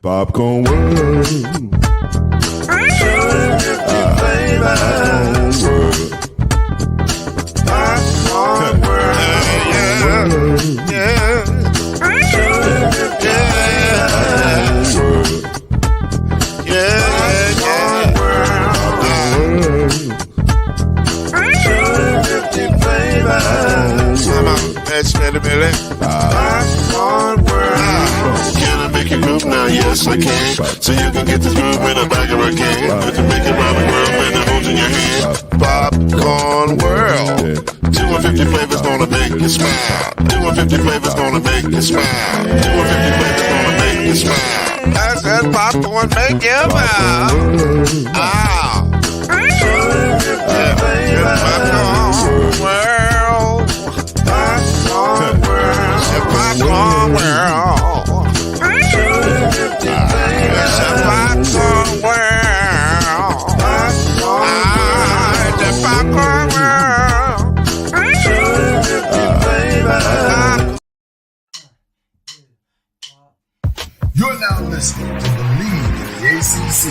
Popcorn world. Popcorn world. Can I make you move now? Yes, I can. So you can get this move in a bag of a can. You can make it round the world when it holds in your hand. Popcorn world. 250 flavors gonna make you smile. 250 flavors gonna make you smile. 250 flavors gonna make you smile. I said popcorn make you smile. Ah. 250 flavors. Popcorn world. Popcorn world. Popcorn world. It's a popcorn world. It's a popcorn world. You're now listening to BEAV in the ACC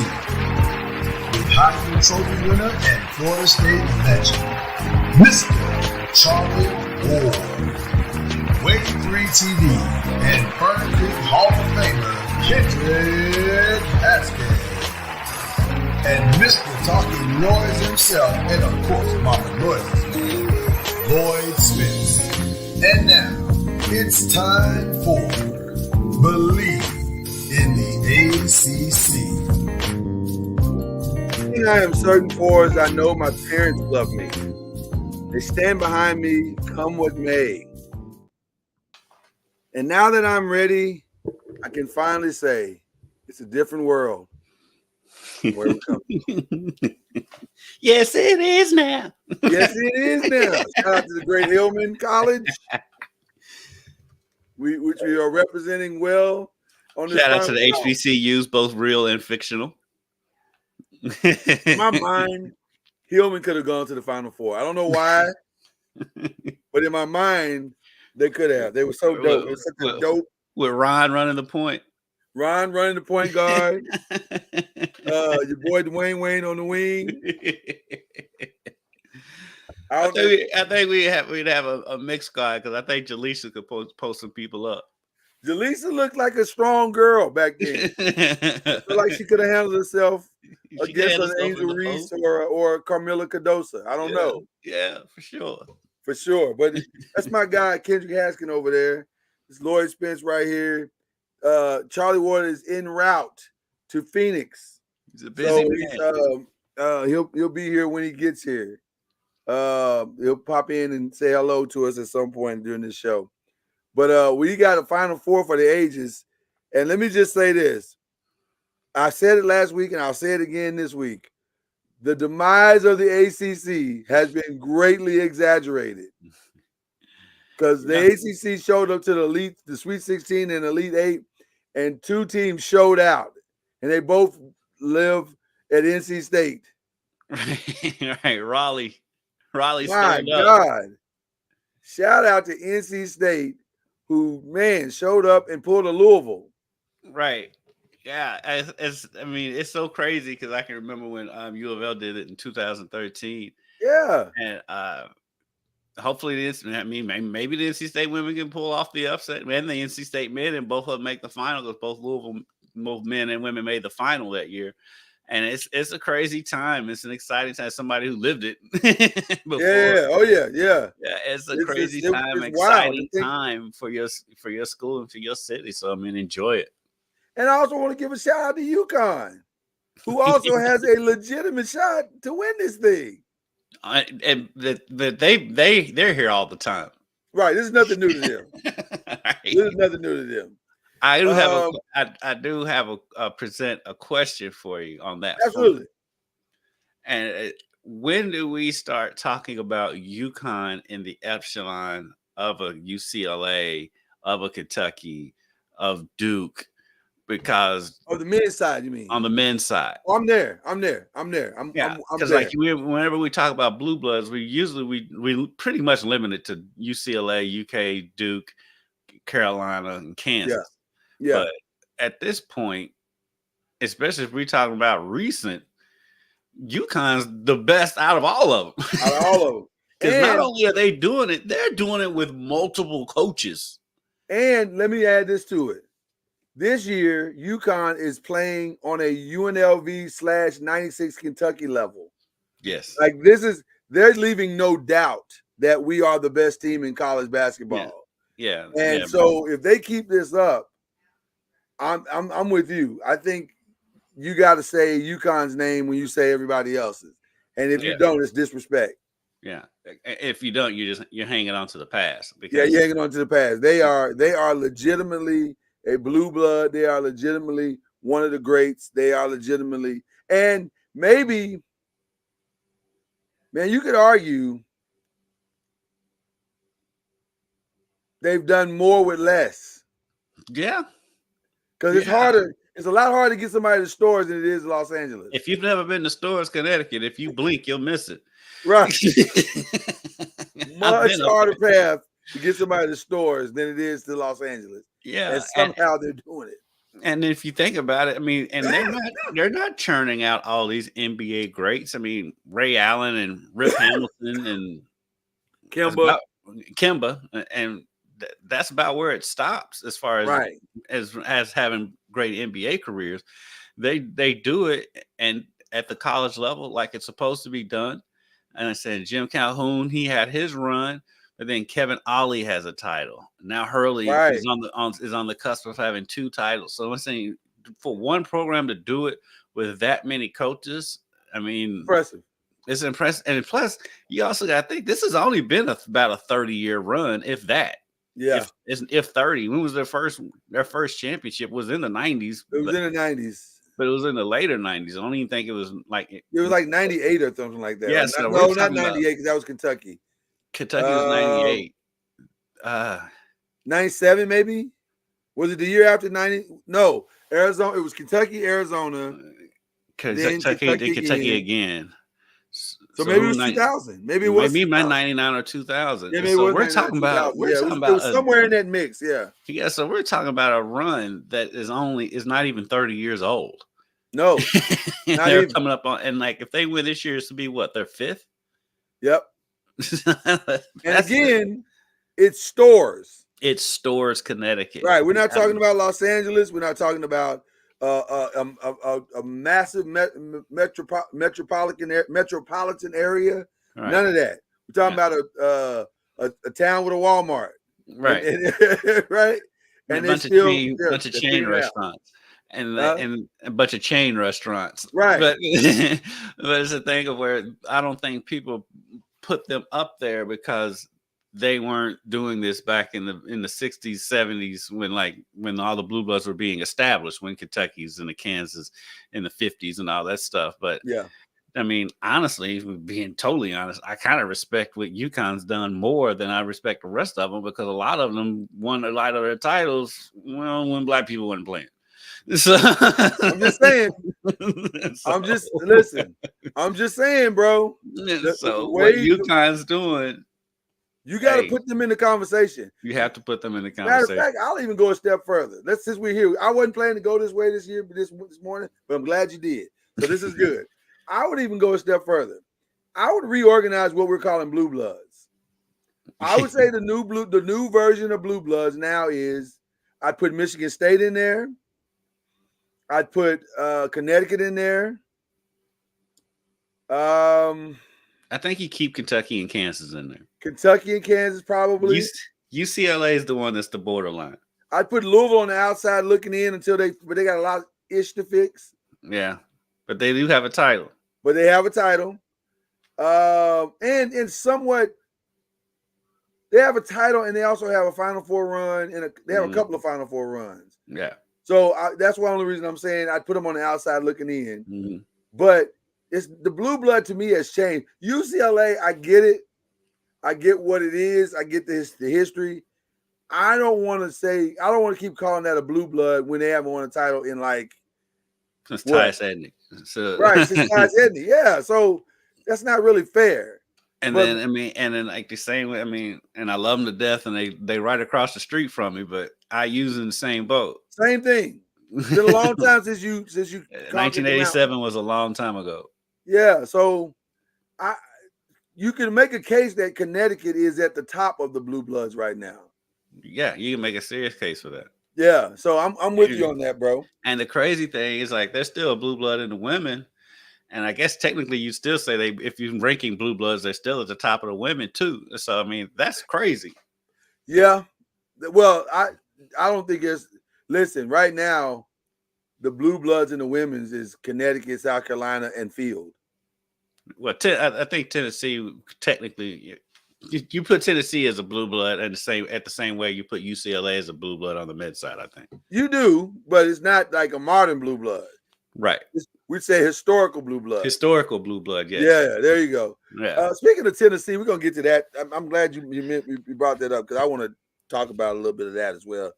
with Heisman Trophy winner and Florida State legend, Mr. Charlie Ward, Wave 3 TV, and Berkeley Hall of Famer Kendrick Haskins, and Mr. Talking Noise himself, and of course Mama Noise's man, Lloyd Smith. And now, it's time for BEAV in the ACC. thing I am certain for is I know my parents love me. They stand behind me, come what may. And now that I'm ready, I can finally say it's a different world. Where we come from. Yes, it is now. Yes, it is now. Shout out to the great Hillman College, which we are representing well on this. Shout out to the HBCUs, both real and fictional. In my mind, Hillman could have gone to the Final Four. I don't know why, but in my mind, they could have. They were so dope. It was such a dope. With Ron running the point. Ron running the point guard. Your boy Dwayne Wayne on the wing. I think we'd have a mixed guy because I think Jaleesa could post some people up. Jaleesa looked like a strong girl back then. I feel like she could have handled herself against an Angel Reese or Carmilla Cardosa. I don't know. Yeah, for sure. For sure. But that's my guy, Kendrick Haskins over there. It's Lloyd Spence right here. Charlie Ward is en route to Phoenix. He's a busy man. He'll be here when he gets here. He'll pop in and say hello to us at some point during this show. But we got a Final Four for the ages. And let me just say this. I said it last week and I'll say it again this week. The demise of the ACC has been greatly exaggerated. Because the ACC showed up to the Sweet 16 and Elite 8, and two teams showed out. And they both live at NC State. Right. Raleigh. My God. Shout out to NC State, who, man, showed up and pulled a Louisville. Right. Yeah. It's so crazy because I can remember when U of L did it in 2013. Yeah. And hopefully maybe the NC State women can pull off the upset and the NC State men, and both of them make the final because both Louisville, both men and women made the final that year. And it's a crazy time. It's an exciting time. Somebody who lived it before. Yeah. Oh yeah. Yeah. It's a crazy time, exciting time for your school and for your city. So enjoy it. And I also want to give a shout out to UConn, who also has a legitimate shot to win this thing. And they're here all the time. Right. This is nothing new to them. Right. This is nothing new to them. I do have a present a question for you on that. Absolutely. And when do we start talking about UConn in the echelon of a UCLA, of a Kentucky, of Duke? Because on the men's side, you mean? On the men's side. Oh, I'm there. Because whenever we talk about blue bloods, we pretty much limit it to UCLA, UK, Duke, Carolina, and Kansas. Yeah. But at this point, especially if we're talking about recent, UConn's the best out of all of them. Out of all of them. Because not And, only are they doing it, they're doing it with multiple coaches. and let me add this to it. This year, UConn is playing on a UNLV/96 Kentucky level. Yes. Like they're leaving no doubt that we are the best team in college basketball. Yeah. And so if they keep this up, I'm with you. I think you got to say UConn's name when you say everybody else's. And if you don't, it's disrespect. Yeah. If you don't, you're hanging on to the past. Because you're hanging on to the past. They are legitimately a blue blood. They are legitimately one of the greats. They are legitimately, and maybe, man, you could argue they've done more with less. Yeah. Because it's harder. It's a lot harder to get somebody to stores than it is Los Angeles. If you've never been to Stores, Connecticut, if you blink, you'll miss it. Right. Much harder path to get somebody to stores than it is to Los Angeles. Yeah. And somehow they're doing it. And if you think about it, I mean, and they're not churning out all these NBA greats. I mean, Ray Allen and Rip Hamilton and Kemba, and that's about where it stops as far as as having great NBA careers. They do it and at the college level like it's supposed to be done. And I said Jim Calhoun, he had his run, but then Kevin Ollie has a title. Now Hurley is on the cusp of having 2 titles. So I'm saying for one program to do it with that many coaches, I mean, impressive. It's impressive. And plus, you also got to think this has only been about a 30-year run, if that. Yeah. If 30. When was their first championship? Was in the 90s. It was in the 90s. But it was in the later 90s. I don't even think it was like it was like 98 or something like that. Yeah, right? so no, not 98 because that was Kentucky. Kentucky was 98. 97 maybe? Was it the year after 90? No, Arizona. It was Kentucky, Arizona. Kentucky again. So maybe it was 2000. Maybe it was 99 or 2000. Yeah, so we're talking about it was somewhere in that mix. Yeah. Yeah. So we're talking about a run that is not even 30 years old. No. They're even coming up on, and like if they win this year, it's to be what, their 5th? Yep. And again, it's stores. It's Stores, Connecticut. Right. We're not talking about Los Angeles. We're not talking about a massive metropolitan area. Right. None of that. We're talking about a town with a Walmart. Right. Right. And a bunch of chain restaurants. And a bunch of chain restaurants. Right. But it's a thing of where I don't think people put them up there because they weren't doing this back in the 60s, 70s when all the blue bloods were being established, when Kentucky's and the Kansas in the 50s and all that stuff. But yeah, I mean, honestly, being totally honest, I kind of respect what UConn's done more than I respect the rest of them, because a lot of them won a lot of their titles when black people weren't playing. So I'm just saying. I'm just saying, bro. So what UConn's doing, you got to put them in the conversation. You have to put them in the conversation. Matter of fact, I'll even go a step further. Since we're here, I wasn't planning to go this way this year, but this morning, but I'm glad you did. So this is good. I would even go a step further. I would reorganize what we're calling blue bloods. I would say the new version of blue bloods now is I'd put Michigan State in there. I'd put Connecticut in there. I think you keep Kentucky and Kansas in there. Kentucky and Kansas probably. UCLA is the one that's the borderline. I'd put Louisville on the outside looking in but they got a lot of ish to fix. Yeah, but they do have a title. But they have a title. And somewhat, they have a title and they also have a Final Four run and they have a couple of Final Four runs. Yeah. So that's one of the reasons I'm saying I'd put them on the outside looking in. Mm-hmm. But it's the blue blood to me has changed. UCLA, I get it. I get what it is. I get the history. I don't want to keep calling that a blue blood when they haven't won a title in since Tyus Edney. So right, since Tyus Edney. Yeah. So that's not really fair. And then like the same way, and I love them to death, and they right across the street from me, but I use in the same boat. Same thing. It's been a long time since you conquered the mountain. 1987 was a long time ago. Yeah, so you can make a case that Connecticut is at the top of the blue bloods right now. Yeah, you can make a serious case for that. Yeah, so I'm with you on that, bro. And the crazy thing is, like, there's still a blue blood in the women, and I guess technically you still say if you're ranking blue bloods, they're still at the top of the women too. So I mean, that's crazy. Yeah, well, I don't think it's. Listen, right now, the blue bloods in the women's is Connecticut, South Carolina, and Field. Well, I think Tennessee technically. You put Tennessee as a blue blood and at the same way you put UCLA as a blue blood on the mid side, I think. You do, but it's not like a modern blue blood. Right. We'd say historical blue blood. Historical blue blood, yes. Yeah, there you go. Yeah. Speaking of Tennessee, we're going to get to that. I'm glad you brought that up because I want to talk about a little bit of that as well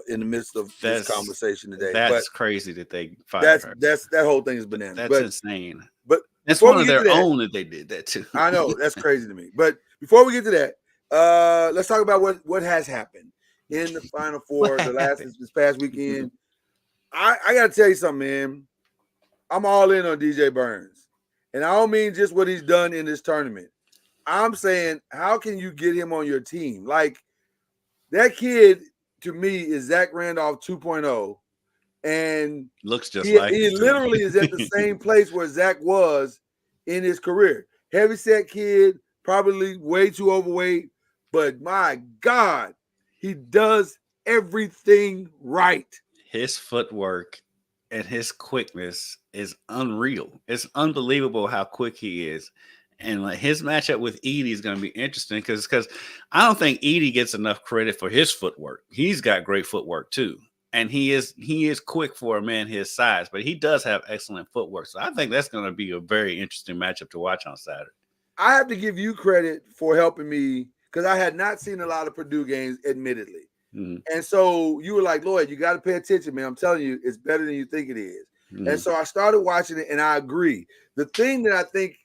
in the midst of this conversation today. That's crazy that they fired her. That whole thing is bananas. That's insane. But it's one of their own that they did that too. I know, that's crazy to me. But before we get to that, let's talk about what has happened in the Final Four this past weekend. I got to tell you something, man. I'm all in on DJ Burns. And I don't mean just what he's done in this tournament. I'm saying, how can you get him on your team? Like, that kid, to me, is Zach Randolph 2.0. And looks just like he literally is at the same place where Zach was in his career. Heavyset kid, probably way too overweight, but my God, he does everything right. His footwork and his quickness is unreal. It's unbelievable how quick he is. And like his matchup with Edie is going to be interesting because I don't think Edie gets enough credit for his footwork. He's got great footwork too. And he is quick for a man his size, but he does have excellent footwork. So I think that's going to be a very interesting matchup to watch on Saturday. I have to give you credit for helping me because I had not seen a lot of Purdue games, admittedly. Mm-hmm. And so you were like, Lloyd, you got to pay attention, man. I'm telling you, it's better than you think it is. Mm-hmm. And so I started watching it, and I agree. The thing that I think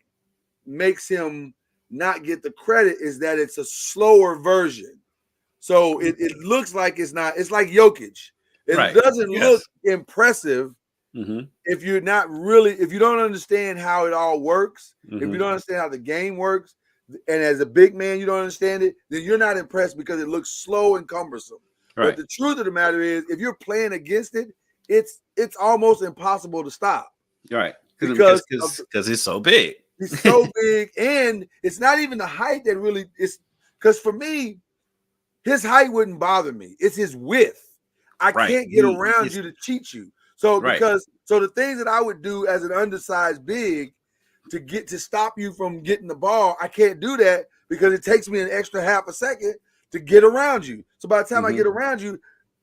makes him not get the credit is that it's a slower version. So it looks like it's like Jokic. It doesn't look impressive if you don't understand how it all works, if you don't understand how the game works, and as a big man, you don't understand it, then you're not impressed because it looks slow and cumbersome. Right. But the truth of the matter is, if you're playing against it, it's almost impossible to stop. Right. Because he's so big. He's so big, and it's not even the height that really is. Because for me, his height wouldn't bother me. It's his width. I can't get around you to cheat you. So the things that I would do as an undersized big to stop you from getting the ball, I can't do that because it takes me an extra half a second to get around you. So by the time I get around you,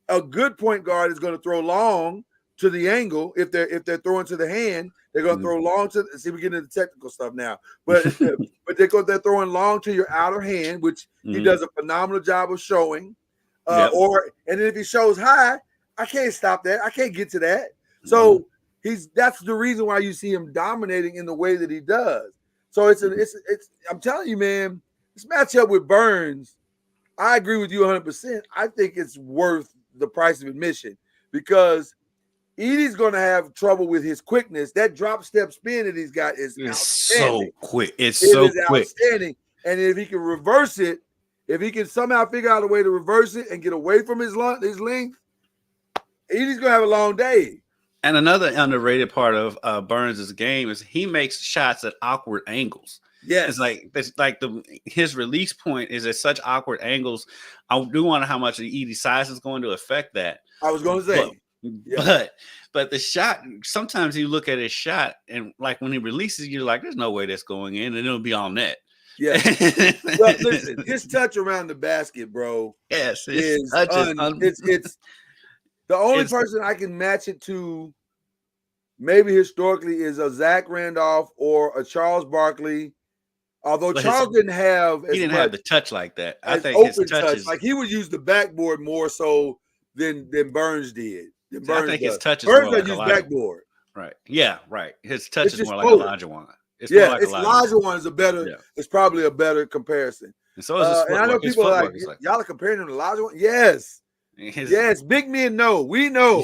a good point guard is going to throw long to the angle. If they're throwing to the hand, they're going to throw long to. See, we're getting into the technical stuff now, but they're throwing long to your outer hand, which he does a phenomenal job of showing. And then if he shows high, I can't stop that. I can't get to that. So that's the reason why you see him dominating in the way that he does. So it's I'm telling you, man, this matchup with Burns, I agree with you 100%. I think it's worth the price of admission because Edie's going to have trouble with his quickness. That drop step spin that he's got is outstanding. So quick. It's so quick. Outstanding. And if he can reverse it, if he can somehow figure out a way to reverse it and get away from his length, Edie's going to have a long day. And another underrated part of Burns' game is he makes shots at awkward angles. Yeah, it's like his release point is at such awkward angles. I do wonder how much the Edie size is going to affect that. I was going to say, but the shot. Sometimes you look at his shot and like when he releases, you're like, "There's no way that's going in," and it'll be on net. Yeah. Well, listen, his touch around the basket, bro. Yes, it's the only person I can match it to, maybe historically, is a Zach Randolph or a Charles Barkley. Although Charles didn't have the touch like that. I think open his touch is like he would use the backboard more so than Burns did. I think his touch is Burns more like use backboard. Right. Yeah. Right. His touch is more like Elijah Wan. Elijah Wan is a better. Yeah. It's probably a better comparison. And so is his footwork. And I know people are like, y'all are comparing him to Elijah Wan. Yes. Yes, big men know. We know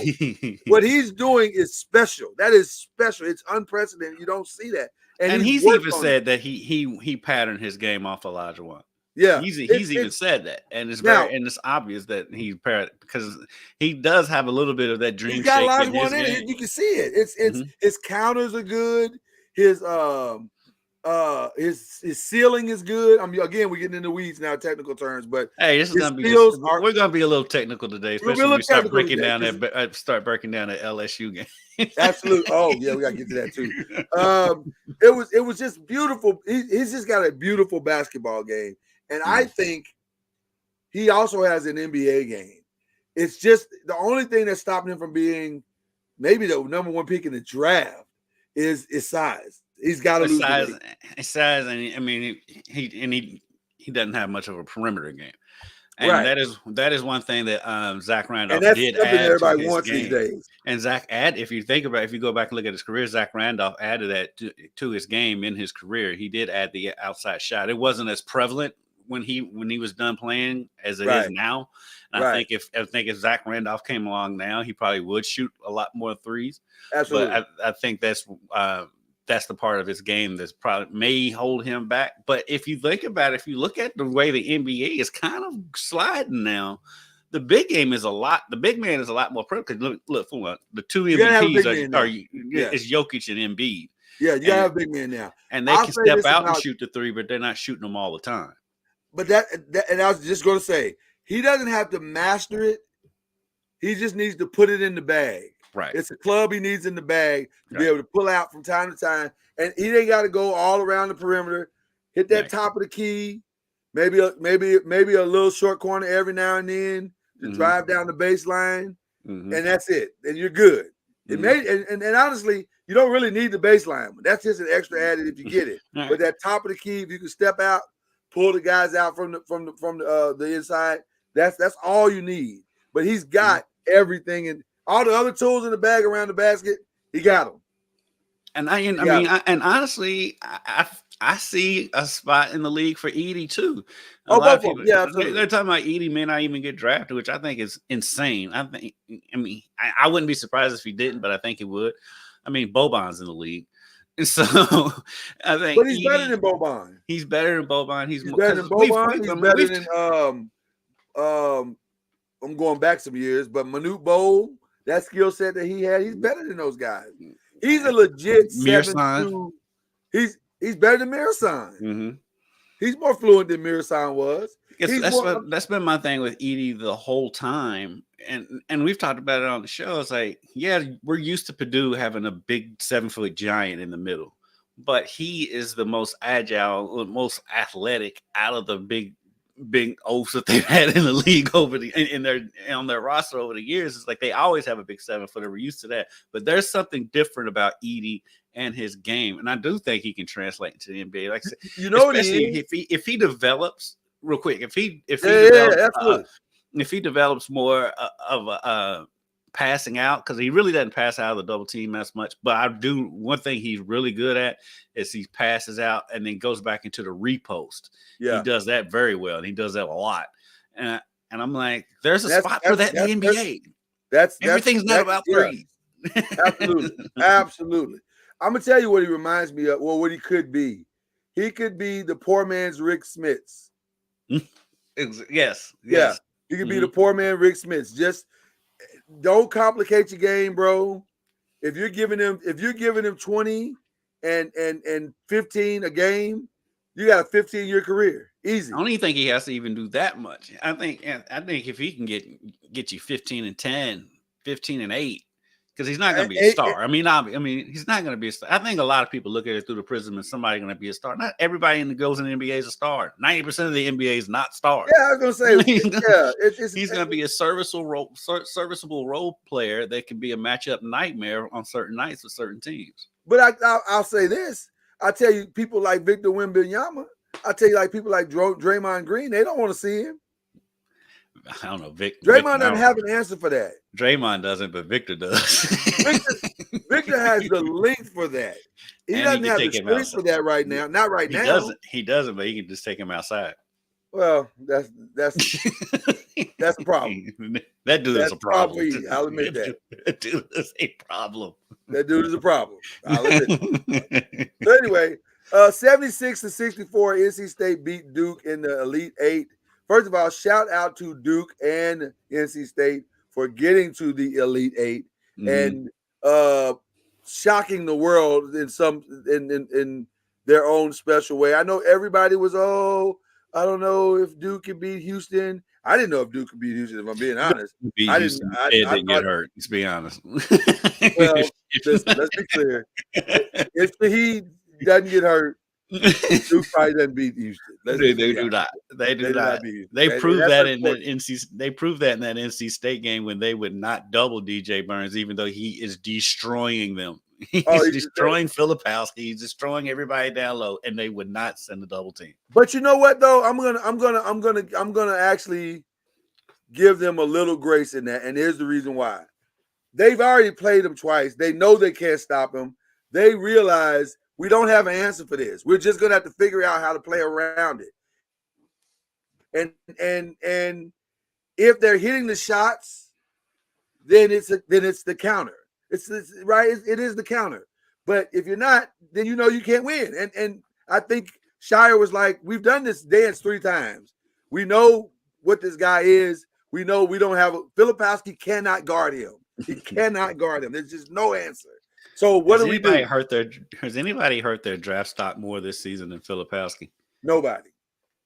what he's doing is special. That is special. It's unprecedented. You don't see that. And he's worked even on said it. that he patterned his game off Elijah Wan. Yeah, He's it's even said that, and it's now, and it's obvious that he's paired because he does have a little bit of that he's dream got shake Elijah in Wan his in game. it. You can see it. It's Mhm. his counters are good. His his ceiling is good. I mean, again, we're getting into the weeds now, technical terms, but Hey, this is his gonna be steals are we're gonna be a little technical today, we're especially when real we start technical breaking today, down 'cause that LSU game. absolute. Oh yeah, we gotta get to that too. It was just beautiful. He's just got a beautiful basketball game, and I think he also has an NBA game. It's just the only thing that's stopping him from being maybe the number one pick in the draft is size. He's got to lose the weight. Size, and I mean he doesn't have much of a perimeter game, and Right. that is one thing that Zach Randolph And that's did something that add to everybody his wants game. these days. And Zach if you go back and look at his career, Zach Randolph added that to his game in his career. He did add the outside shot. It wasn't as prevalent when he was done playing as it is now. And I think if Zach Randolph came along now, he probably would shoot a lot more threes. Absolutely. But I think that's the part of his game that's probably may hold him back. But if you think about it, if you look at the way the NBA is kind of sliding now, the big game is the big man is a lot more prevalent. Look, the two MVPs is Jokic and Embiid. Yeah, you gotta have a big man now. And they can step out and shoot the three, but they're not shooting them all the time. But and I was just going to say, he doesn't have to master it. He just needs to put it in the bag. Right. It's a club he needs in the bag to be able to pull out from time to time. And he ain't got to go all around the perimeter, hit that top of the key, maybe a little short corner every now and then to drive down the baseline. And that's it. And you're good. It may and honestly, you don't really need the baseline. That's just an extra added if you get it. Right. But that top of the key, if you can step out, pull the guys out from the inside, that's all you need. But he's got everything and all the other tools in the bag around the basket. He got them. And and honestly, I see a spot in the league for Edie too. A lot of people, absolutely. They're talking about Edie may not even get drafted, which I think is insane. I wouldn't be surprised if he didn't, but I think he would. I mean, Boban's in the league. And so I think, but he's better than Boban. He's better than Boban. He's better than Boban. He's better than I'm going back some years, but Manute Bol, that skill set that he had, he's better than those guys. He's a legit 7'2". He's better than Mirasan. He's more fluent than Mirasan was. That's been my thing with Edie the whole time. And we've talked about it on the show. It's like, yeah, we're used to Purdue having a big 7-foot giant in the middle, but he is the most agile, most athletic out of the big oafs that they've had in the league on their roster over the years. It's like they always have a big 7-footer. We're used to that, but there's something different about Edie and his game, and I do think he can translate into the NBA. Like I said, especially if he develops real quick, if he develops more of a passing out, because he really doesn't pass out of the double team as much. But one thing he's really good at is he passes out and then goes back into the repost. Yeah. He does that very well, and he does that a lot. And I'm like, there's a spot for that in the NBA. Everything's not about threes. Absolutely. I'm gonna tell you what he reminds me of. Well, what he could be. He could be the poor man's Rick Smits. Yes. Yeah. He could be the poor man Rick Smits. Just don't complicate your game, bro. If you're giving him 20 and 15 a game, you got a 15-year career. Easy. I don't even think he has to even do that much. I think if he can get you 15 and 10, 15 and 8, because he's not going to be a star. I mean, he's not going to be a star. I think a lot of people look at it through the prism of somebody going to be a star. Not everybody in the goes in the NBA is a star. 90% of the NBA is not stars. Yeah, I was going to say, he's going to be a serviceable role player that can be a matchup nightmare on certain nights with certain teams. But I'll say this. I tell you, people like Victor Wembanyama, I tell you, like people like Draymond Green, they don't want to see him. I don't know. Draymond doesn't have an answer for that. Draymond doesn't, but Victor does. Victor has the length for that. He doesn't have the strength for that right now. Not right now. He doesn't, but he can just take him outside. Well, that's That's a problem. That dude That's is a problem. for you. I'll admit that. That dude is a problem. That dude is a problem. I'll admit that. So anyway, 76-64, NC State beat Duke in the Elite Eight. First of all, shout out to Duke and NC State for getting to the Elite Eight and shocking the world in their own special way. I know everybody was, I don't know if Duke can beat Houston. I didn't know if Duke could beat Houston, if I'm being honest. I didn't get hurt. Let's be honest. Well, let's be clear. If he doesn't get hurt, Duke probably doesn't beat Houston. They do not. They do not. They proved that in that NC. They proved that in that NC State game when they would not double DJ Burns, even though he is destroying them. He's destroying Filipowski. He's destroying everybody down low, and they would not send a double team. But you know what though? I'm gonna actually give them a little grace in that, and here's the reason why. They've already played him twice. They know they can't stop him. They realize we don't have an answer for this. We're just gonna have to figure out how to play around it. And if they're hitting the shots, then it's the counter. It's right. It is the counter. But if you're not, then you know you can't win. And I think Shire was like, we've done this dance 3 times. We know what this guy is. We know we don't have Filipowski cannot guard him. He cannot guard him. There's just no answer. So what do we do? Has anybody hurt their draft stock more this season than Filipowski? Nobody.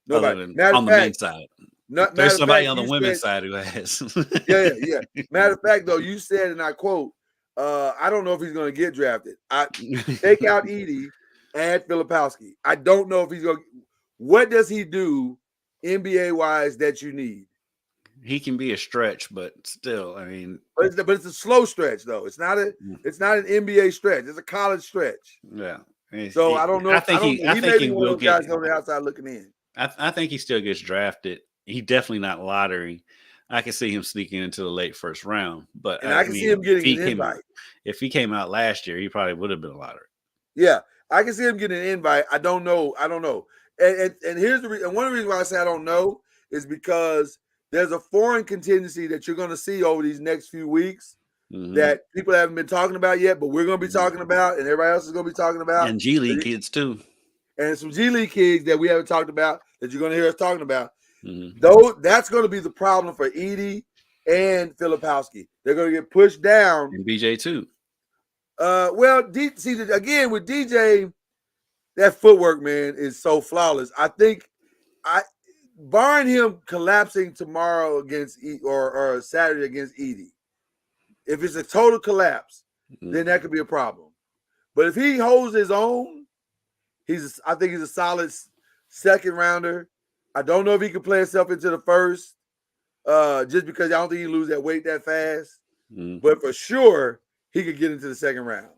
On the men's side. There's somebody on the women's side who has. Yeah. Matter of fact, though, you said, and I quote, I don't know if he's going to get drafted. I take out Edey, add Filipowski. I don't know if he's going to. What does he do NBA-wise that you need? He can be a stretch, but still, I mean. But it's a slow stretch, though. It's not an NBA stretch. It's a college stretch. Yeah. So I don't know. I think he may be one will of those guys on the outside looking in. I think he still gets drafted. He definitely not lottery. I can see him sneaking into the late first round, but I can see him getting an invite. If he came out last year, he probably would have been a lottery. Yeah, I can see him getting an invite. I don't know. And here's the reason. And one of the reasons why I say I don't know is because there's a foreign contingency that you're going to see over these next few weeks that people haven't been talking about yet, but we're going to be talking about, and everybody else is going to be talking about, and G League kids too, and some G League kids that we haven't talked about that you're going to hear us talking about. Though that's going to be the problem for Edey and Filipowski. They're going to get pushed down. And BJ too. See, again with DJ, that footwork, man, is so flawless. I think barring him collapsing tomorrow against or Saturday against Edey, if it's a total collapse, then that could be a problem. But if he holds his own, I think he's a solid second rounder. I don't know if he can play himself into the first, just because I don't think he lose that weight that fast. But for sure, he could get into the second round.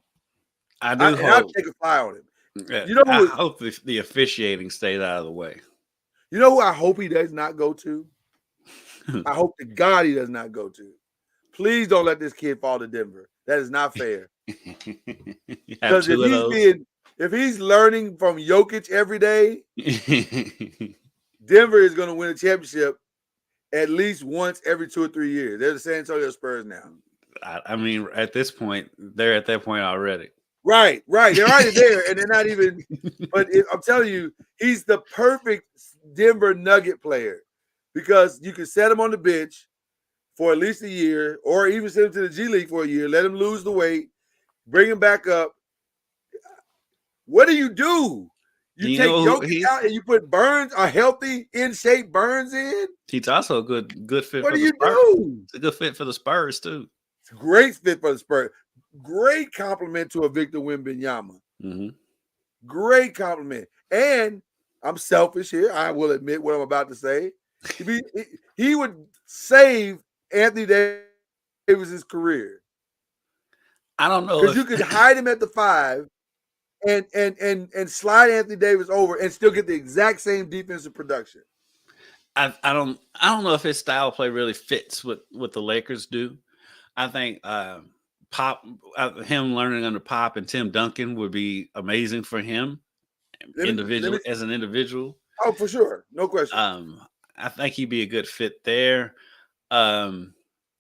I'll take a fly on him. Yeah, you know, I hope the officiating stays out of the way. You know who I hope he does not go to? I hope to God he does not go to. Please don't let this kid fall to Denver. That is not fair. Because if he's learning from Jokic every day, Denver is going to win a championship at least once every 2 or 3 years. They're the San Antonio Spurs now. I mean, at this point, they're at that point already. Right. They're already there, and they're not even. But I'm telling you, he's the perfect Denver Nugget player because you can set him on the bench for at least a year, or even send him to the G League for a year. Let him lose the weight, bring him back up. What do? You take Jokic out and you put Burns, a healthy, in shape Burns in. He's also a good fit. What for do you the Spurs. do? It's a good fit for the Spurs too. It's a great fit for the Spurs. Great compliment to a Victor Wembanyama. Great compliment. And I'm selfish here. I will admit what I'm about to say. He would save Anthony Davis's career. I don't know because you could hide him at the 5 and slide Anthony Davis over and still get the exact same defensive production. I don't know if his style of play really fits what the Lakers do. I think him learning under Pop and Tim Duncan would be amazing for him as an individual. Oh, for sure. No question. I think he'd be a good fit there. I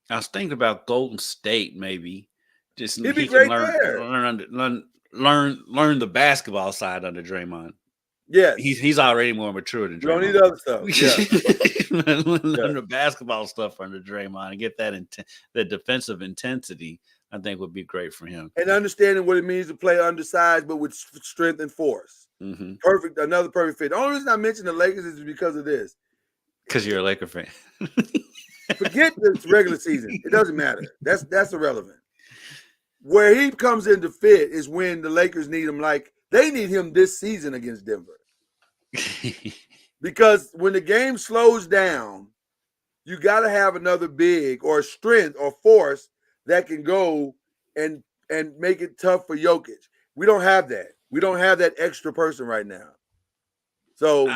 was thinking about Golden State, maybe. Just He'd be he can great learn there. learn the basketball side under Draymond. Yes. He's already more mature than We don't Draymond. need other stuff. Yeah. learn the basketball stuff under Draymond and get that the defensive intensity. I think would be great for him. And understanding what it means to play undersized, but with strength and force. Mm-hmm. Perfect. Another perfect fit. The only reason I mentioned the Lakers is because of this. Because you're a Laker fan. Forget this regular season. It doesn't matter. That's irrelevant. Where he comes into fit is when the Lakers need him. Like they need him this season against Denver. Because when the game slows down, you got to have another big or strength or force that can go and make it tough for Jokic. We don't have that. We don't have that extra person right now. So,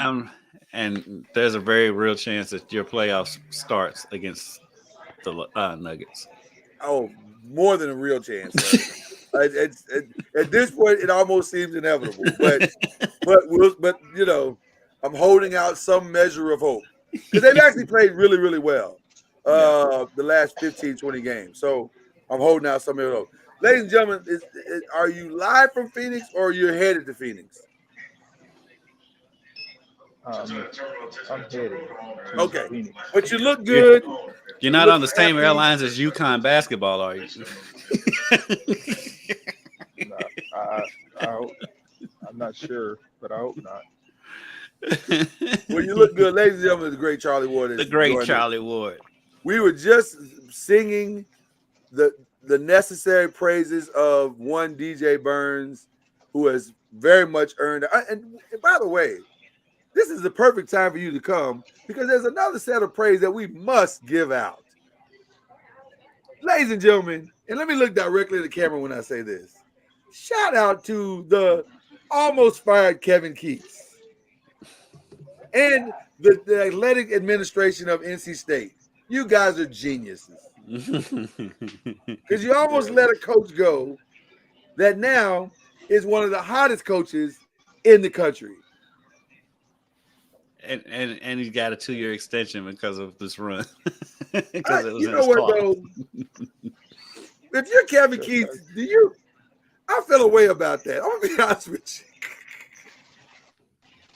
and there's a very real chance that your playoffs starts against the Nuggets. Oh, more than a real chance. At this point, it almost seems inevitable. But you know, I'm holding out some measure of hope because they've actually played really, really well the last 15, 20 games. So I'm holding out some of hope. Ladies and gentlemen, are you live from Phoenix or you're headed to Phoenix? I'm headed. Okay, Phoenix. but you look good. You're not on the same happy. airlines as UConn basketball, are you? No, I hope. I'm not sure, but I hope not. Well, you look good, ladies and gentlemen. The great Charlie Ward is The great joining us. Charlie Ward. We were just singing the necessary praises of one DJ Burns, who has very much earned. And by the way, this is the perfect time for you to come because there's another set of praise that we must give out. Ladies and gentlemen, and let me look directly at the camera when I say this. Shout out to the almost fired Kevin Keats and the athletic administration of NC State. You guys are geniuses. Because you almost let a coach go that now is one of the hottest coaches in the country. And he got a 2-year extension because of this run. You know what, though? If you're Kevin Keats, I feel a way about that. I'm gonna be honest with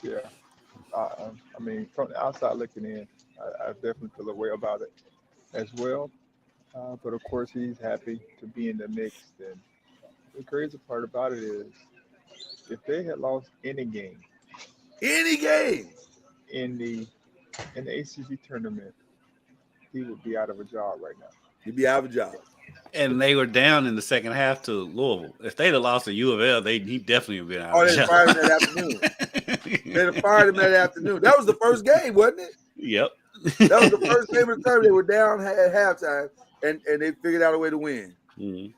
you. Yeah. I mean, from the outside looking in, I definitely feel a way about it as well. But of course, he's happy to be in the mix. And the crazy part about it is, if they had lost any game in the ACC tournament, he would be out of a job right now. He'd be out of a job. And they were down in the second half to Louisville. If they'd have lost to U of L, he definitely would have been out. Oh, they'd fired him that afternoon. They'd have fired him that afternoon. That was the first game, wasn't it? Yep. That was the first game of the tournament. They were down at halftime, and they figured out a way to win. Mm-hmm.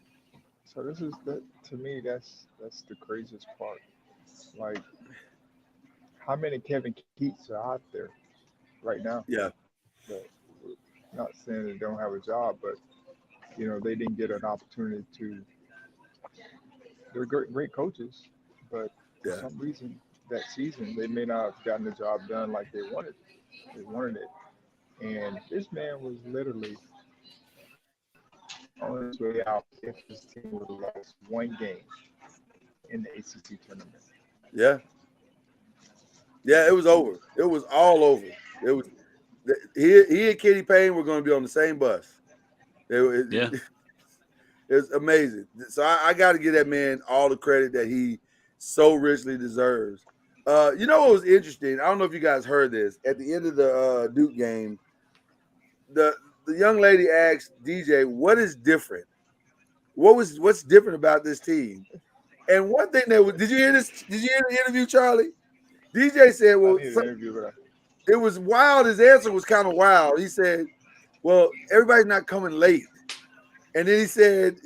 So to me, that's the craziest part. Like, how many Kevin Keats are out there right now? Yeah. But not saying they don't have a job, but you know, they didn't get an opportunity to. They're great coaches, but for some reason that season they may not have gotten the job done like they wanted. They wanted it, and this man was literally on his way out if his team would have lost one game in the ACC tournament. Yeah. Yeah, it was over. It was all over. It was he and Kenny Payne were going to be on the same bus. It's amazing. So I got to give that man all the credit that he so richly deserves. You know what was interesting? I don't know if you guys heard this. At the end of the Duke game, the young lady asked DJ, "What is different? What's different about this team?" And one thing did you hear this? Did you hear the interview, Charlie? DJ said, "Well, it was wild." His answer was kind of wild. He said, "Well, everybody's not coming late." And then he said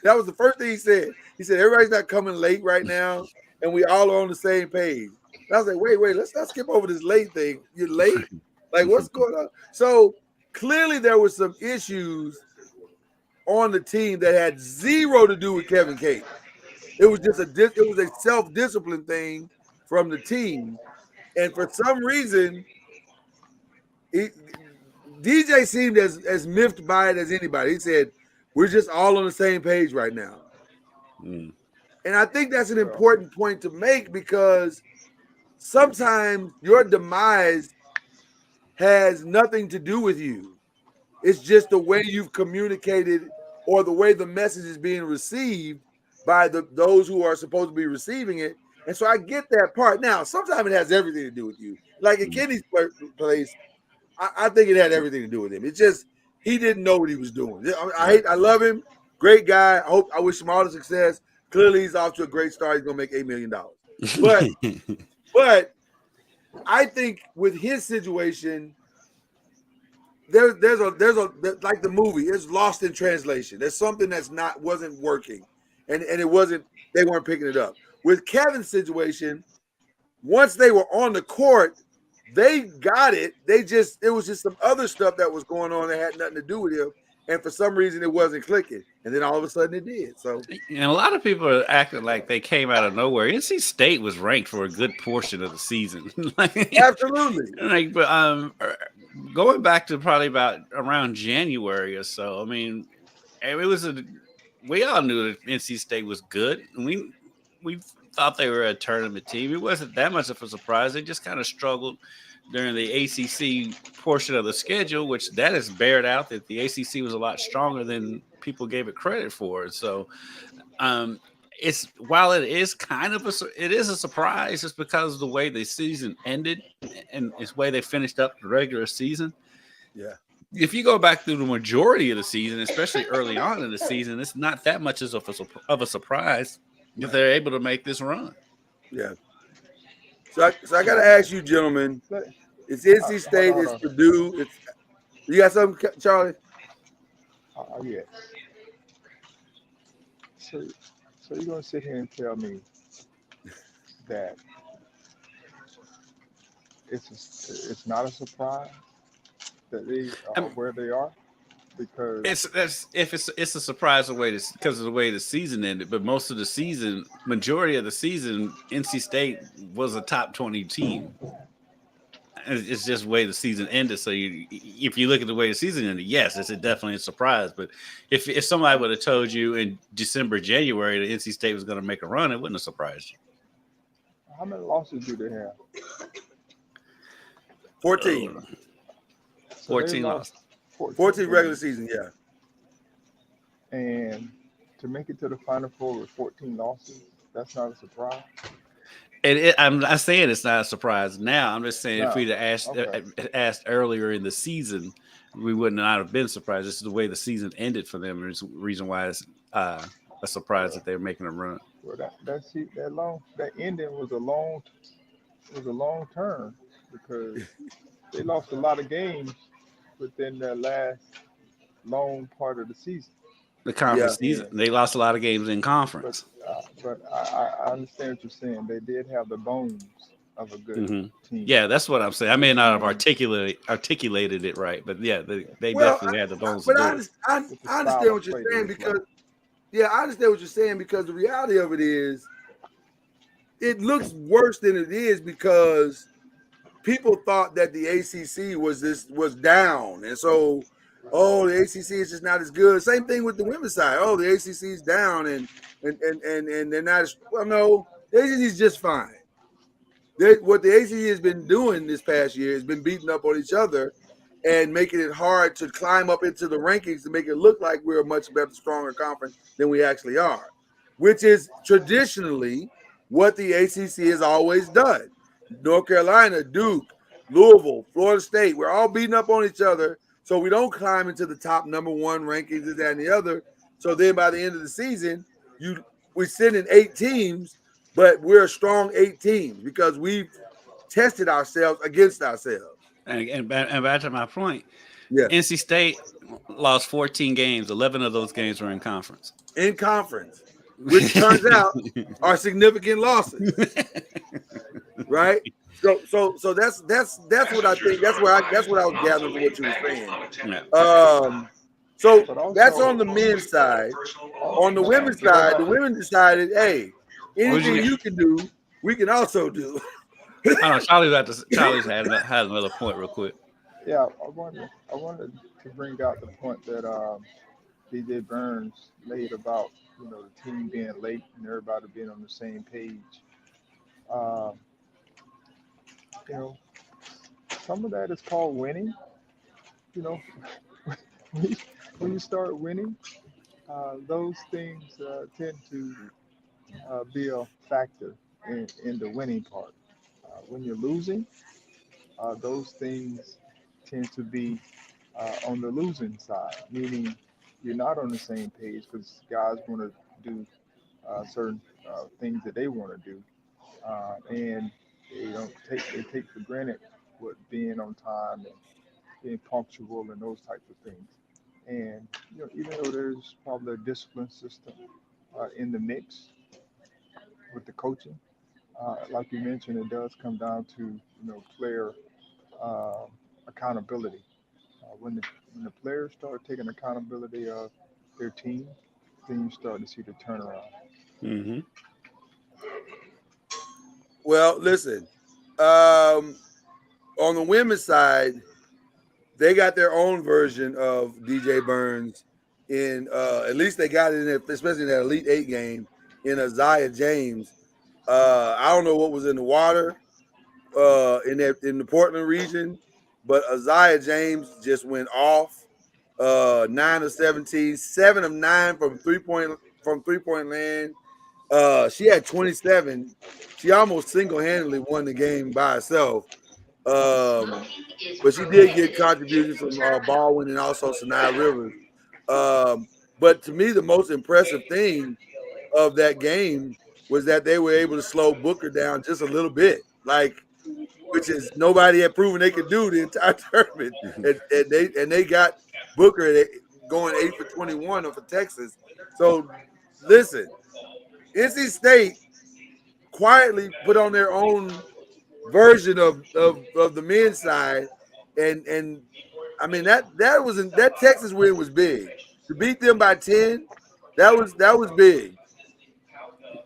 that was the first thing he said. He said, "Everybody's not coming late right now, and we all are on the same page." And I was like, wait, let's not skip over this late thing. You're late? Like, what's going on? So clearly there were some issues on the team that had zero to do with Kevin Kate. It was just a self-discipline thing from the team. And for some reason, DJ seemed as miffed by it as anybody. He said, "We're just all on the same page right now." Mm. And I think that's an important point to make because sometimes your demise has nothing to do with you. It's just the way you've communicated or the way the message is being received by those who are supposed to be receiving it. And so I get that part. Now, sometimes it has everything to do with you. Like in Kenny's place, I think it had everything to do with him. It's just he didn't know what he was doing. I love him. Great guy. I wish him all the success. Clearly, he's off to a great start. He's gonna make $8 million. But I think with his situation, there's a like the movie, it's lost in translation. There's something wasn't working, and it wasn't. They weren't picking it up. With Kevin's situation, once they were on the court, they got it. It was just some other stuff that was going on that had nothing to do with him. And for some reason, it wasn't clicking. And then all of a sudden, it did. So, and a lot of people are acting like they came out of nowhere. NC State was ranked for a good portion of the season. Absolutely. But going back to probably about around January or so, I mean, we all knew that NC State was good. We thought they were a tournament team. It wasn't that much of a surprise. They just kind of struggled during the ACC portion of the schedule, which that has bared out that the ACC was a lot stronger than people gave it credit for. So while it is kind of it is a surprise just because of the way the season ended and its way they finished up the regular season. Yeah. If you go back through the majority of the season, especially early on in the season, it's not that much of a surprise if they're able to make this run. Yeah. So I got to ask you, gentlemen, it's NC State, it's Purdue. You got something, Charlie? Yeah. So you're going to sit here and tell me that it's not a surprise that they are where they are? Because it's a surprise because of the way the season ended, but majority of the season, NC State was a top 20 team. It's just the way the season ended. So if you look at the way the season ended, yes, it's definitely a surprise. But if somebody would have told you in December, January that NC State was going to make a run, it wouldn't have surprised you. How many losses do they have? 14. 14 losses. 14 regular season, yeah. And to make it to the Final Four with 14 losses, that's not a surprise. I'm not saying it's not a surprise now. I'm just saying if we'd asked earlier in the season, we would not have been surprised. This is the way the season ended for them. There's a reason why it's a surprise that they're making a run. Well, that ending was a long term because they lost a lot of games within their last long part of the season. The conference season. They lost a lot of games in conference. But I understand what you're saying. They did have the bones of a good team. Yeah, that's what I'm saying. I may not have articulated it right, but yeah, they definitely had the bones. But I understand what you're saying because I understand what you're saying because the reality of it is it looks worse than it is because people thought that the ACC was down, and so the ACC is just not as good. Same thing with the women's side. The ACC is down, and they're not as well. No, the ACC is just fine. What the ACC has been doing this past year has been beating up on each other and making it hard to climb up into the rankings to make it look like we're a much better, stronger conference than we actually are, which is traditionally what the ACC has always done. North Carolina, Duke, Louisville, Florida State, we're all beating up on each other, so we don't climb into the top number one rankings, this, that, and the other. So then by the end of the season, we send in 8 teams, but we're a strong 8 teams because we've tested ourselves against ourselves. And back to my point, yeah, NC State lost 14 games. 11 of those games were in conference. In conference, which turns out are significant losses, right? So that's what I think. That's what I was gathering from what you were saying. Yeah. So that's on the men's side. On the women's side, the women decided, hey, anything you can do, we can also do. Charlie had another point real quick. Yeah, I wanted to bring out the point that DJ Burns made about the team being late and everybody being on the same page. Uh, you know, some of that is called winning. You know, when you, when you start winning, those things tend to be a factor in the winning part. When you're losing, those things tend to be on the losing side, meaning you're not on the same page because guys want to do certain things that they want to do, and they take for granted what being on time and being punctual and those types of things. And even though there's probably a discipline system in the mix with the coaching, like you mentioned, it does come down to player uh, accountability. When the players start taking accountability of their team, then you start to see the turnaround. Mm-hmm. Well, listen, on the women's side, they got their own version of DJ Burns in at least they got it in it, especially in that Elite Eight game in Isaiah James. I don't know what was in the water in the Portland region, but Isaiah James just went off. 9 of 17, 7 of 9 from three point land. She had 27. She almost single handedly won the game by herself. But she did get contributions from Baldwin and also Sanaa Rivers. But to me, the most impressive thing of that game was that they were able to slow Booker down just a little bit, which is nobody had proven they could do the entire tournament, and they got Booker going 8 for 21 for Texas. So listen, NC State quietly put on their own version of the men's side, and I mean that Texas win was big. To beat them by 10, that was big.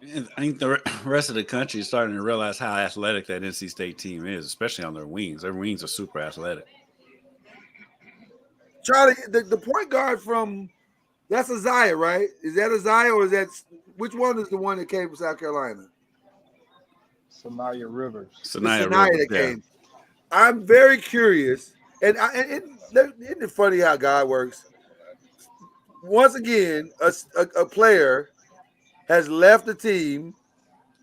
I think the rest of the country is starting to realize how athletic that NC State team is, especially on their wings. Their wings are super athletic. Charlie, the point guard from that's Isaiah, right? Is that Isaiah or is that which one is the one that came from South Carolina? Samaya Rivers. It's Sanaya Sanaya Rivers, that came. I'm very curious, and isn't it funny how God works? Once again, a player has left the team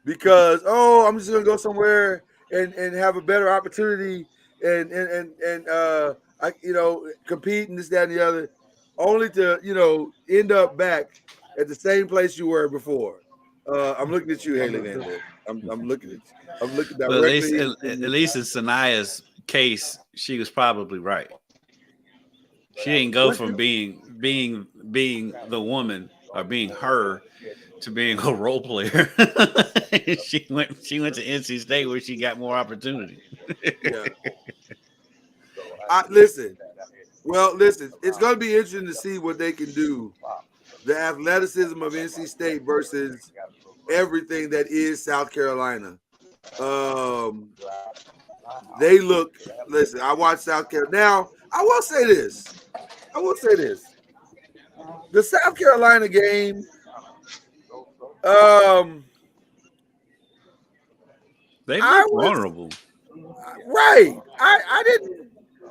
because I'm just gonna go somewhere and have a better opportunity and I compete and this that and the other, only to end up back at the same place you were before. I'm looking at you, Haley Van Lith. I'm looking at you. I'm looking But directly at least in Sanaya's case, she was probably right. She didn't go from being the woman or being her to being a role player. she went to NC State where she got more opportunity. Yeah. Listen. Well, listen. It's going to be interesting to see what they can do. The athleticism of NC State versus everything that is South Carolina. They look. Listen, I watched South Carolina. Now, I will say this. The South Carolina game. They look vulnerable. Right. I didn't.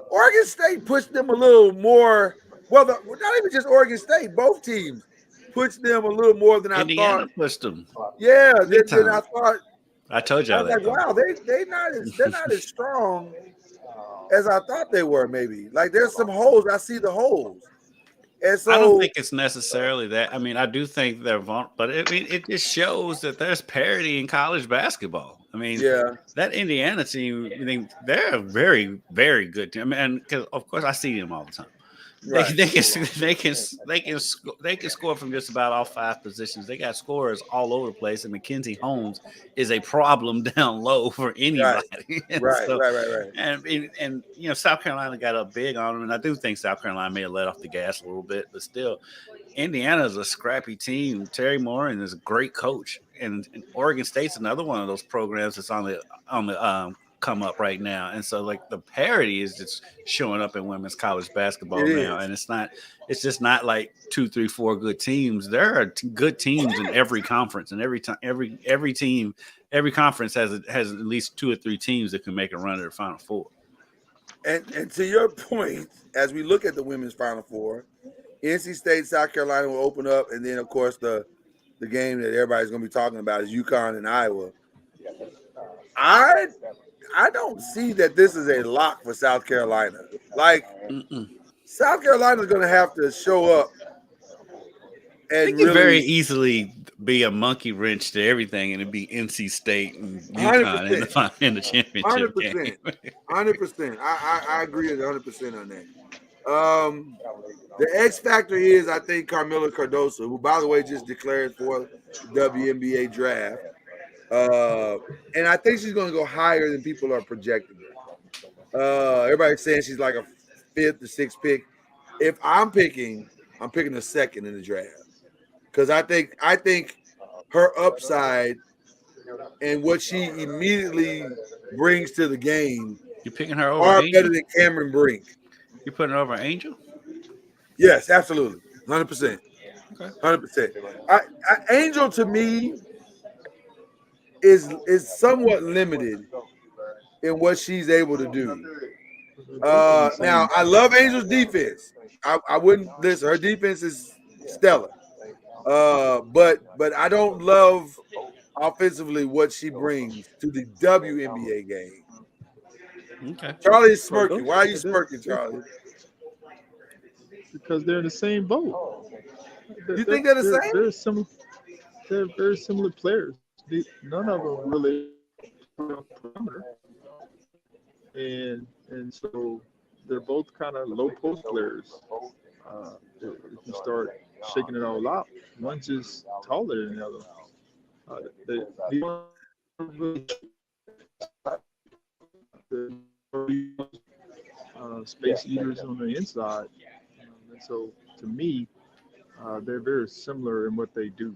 Oregon State pushed them a little more. Well, not even just Oregon State. Both teams pushed them a little more than I Indiana thought. pushed them. Yeah, than I thought. I told I y'all was that. like, wow, they're not as strong as I thought they were. Maybe like there's some holes. I see the holes, and so I don't think it's necessarily that. I mean, I do think they're vulnerable, but it just shows that there's parity in college basketball. I mean, that Indiana team, they're a very, very good team. I mean, because of course I see them all the time. Right. They can score from just about all 5 positions. They got scorers all over the place, and Mackenzie Holmes is a problem down low for anybody. Right. And South Carolina got up big on them, and I do think South Carolina may have let off the gas a little bit, but still, Indiana is a scrappy team. Terry Morin is a great coach, and Oregon State's another one of those programs that's on the come up right now, and so like the parity is just showing up in women's college basketball now, and it's just not like 2, 3, 4 good teams. There are good teams in every conference, and every conference has at least 2 or 3 teams that can make a run at the Final Four. And to your point, as we look at the women's Final Four, NC State, South Carolina will open up, and then of course the game that everybody's going to be talking about is UConn and Iowa. I don't see that this is a lock for South Carolina. Like, South Carolina is going to have to show up and it could very easily be a monkey wrench to everything, and it'd be NC State and UConn in the championship 100%, game. 100%. I agree 100% on that. The X factor is, I think, Carmela Cardoso, who, by the way, just declared for the WNBA draft. And I think she's going to go higher than people are projecting her. Everybody's saying she's like a 5th or 6th pick. If I'm picking a 2nd in the draft, because I think her upside and what she immediately brings to the game You're picking her over are Angel? better than Cameron Brink. You're putting her over Angel? Yes, absolutely, 100%. Okay. 100%. Angel to me is somewhat limited in what she's able to do. Now, I love Angel's defense. I wouldn't listen. Her defense is stellar. But I don't love offensively what she brings to the WNBA game. Okay. Charlie's smirking. Why are you smirking, Charlie? Because they're in the same boat. You think they're the same? They're very similar players. None of them really perimeter, and so they're both kind of low post players. If you start shaking it all out, one's just taller than the other. Space eaters on the inside, and so to me, they're very similar in what they do.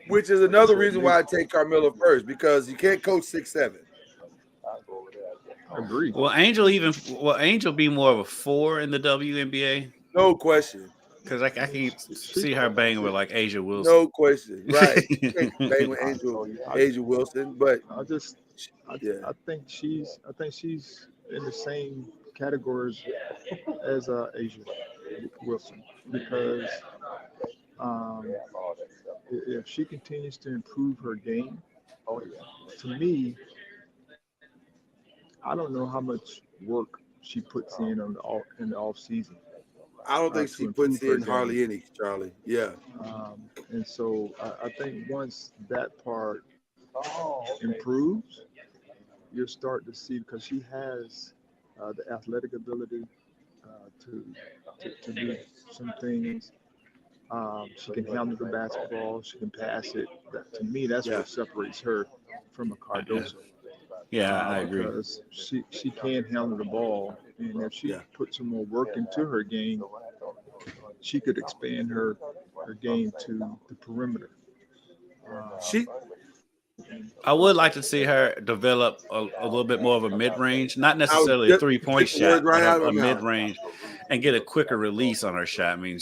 Which is another reason why I take Carmelo first, because you can't coach 6'7". Agreed. Will Angel be more of a 4 in the WNBA? No question. Because I can see her banging with like Asia Wilson. No question. Right. You can't bang with Asia Wilson, but I think she's in the same categories as Asia Wilson, because if she continues to improve her game, to me, I don't know how much work she puts in in the off season. I don't think she puts in hardly any, Charlie. Yeah. And so I think once that part improves, you'll start to see, because she has the athletic ability to do some things. She can handle the basketball. She can pass it. To me, that's what separates her from a Cardoso. Yeah, I agree. Because she can handle the ball, and if she puts some more work into her game, she could expand her game to the perimeter. I would like to see her develop a little bit more of a mid-range, not necessarily a 3-point shot, but a mid-range, and get a quicker release on her shot. I mean,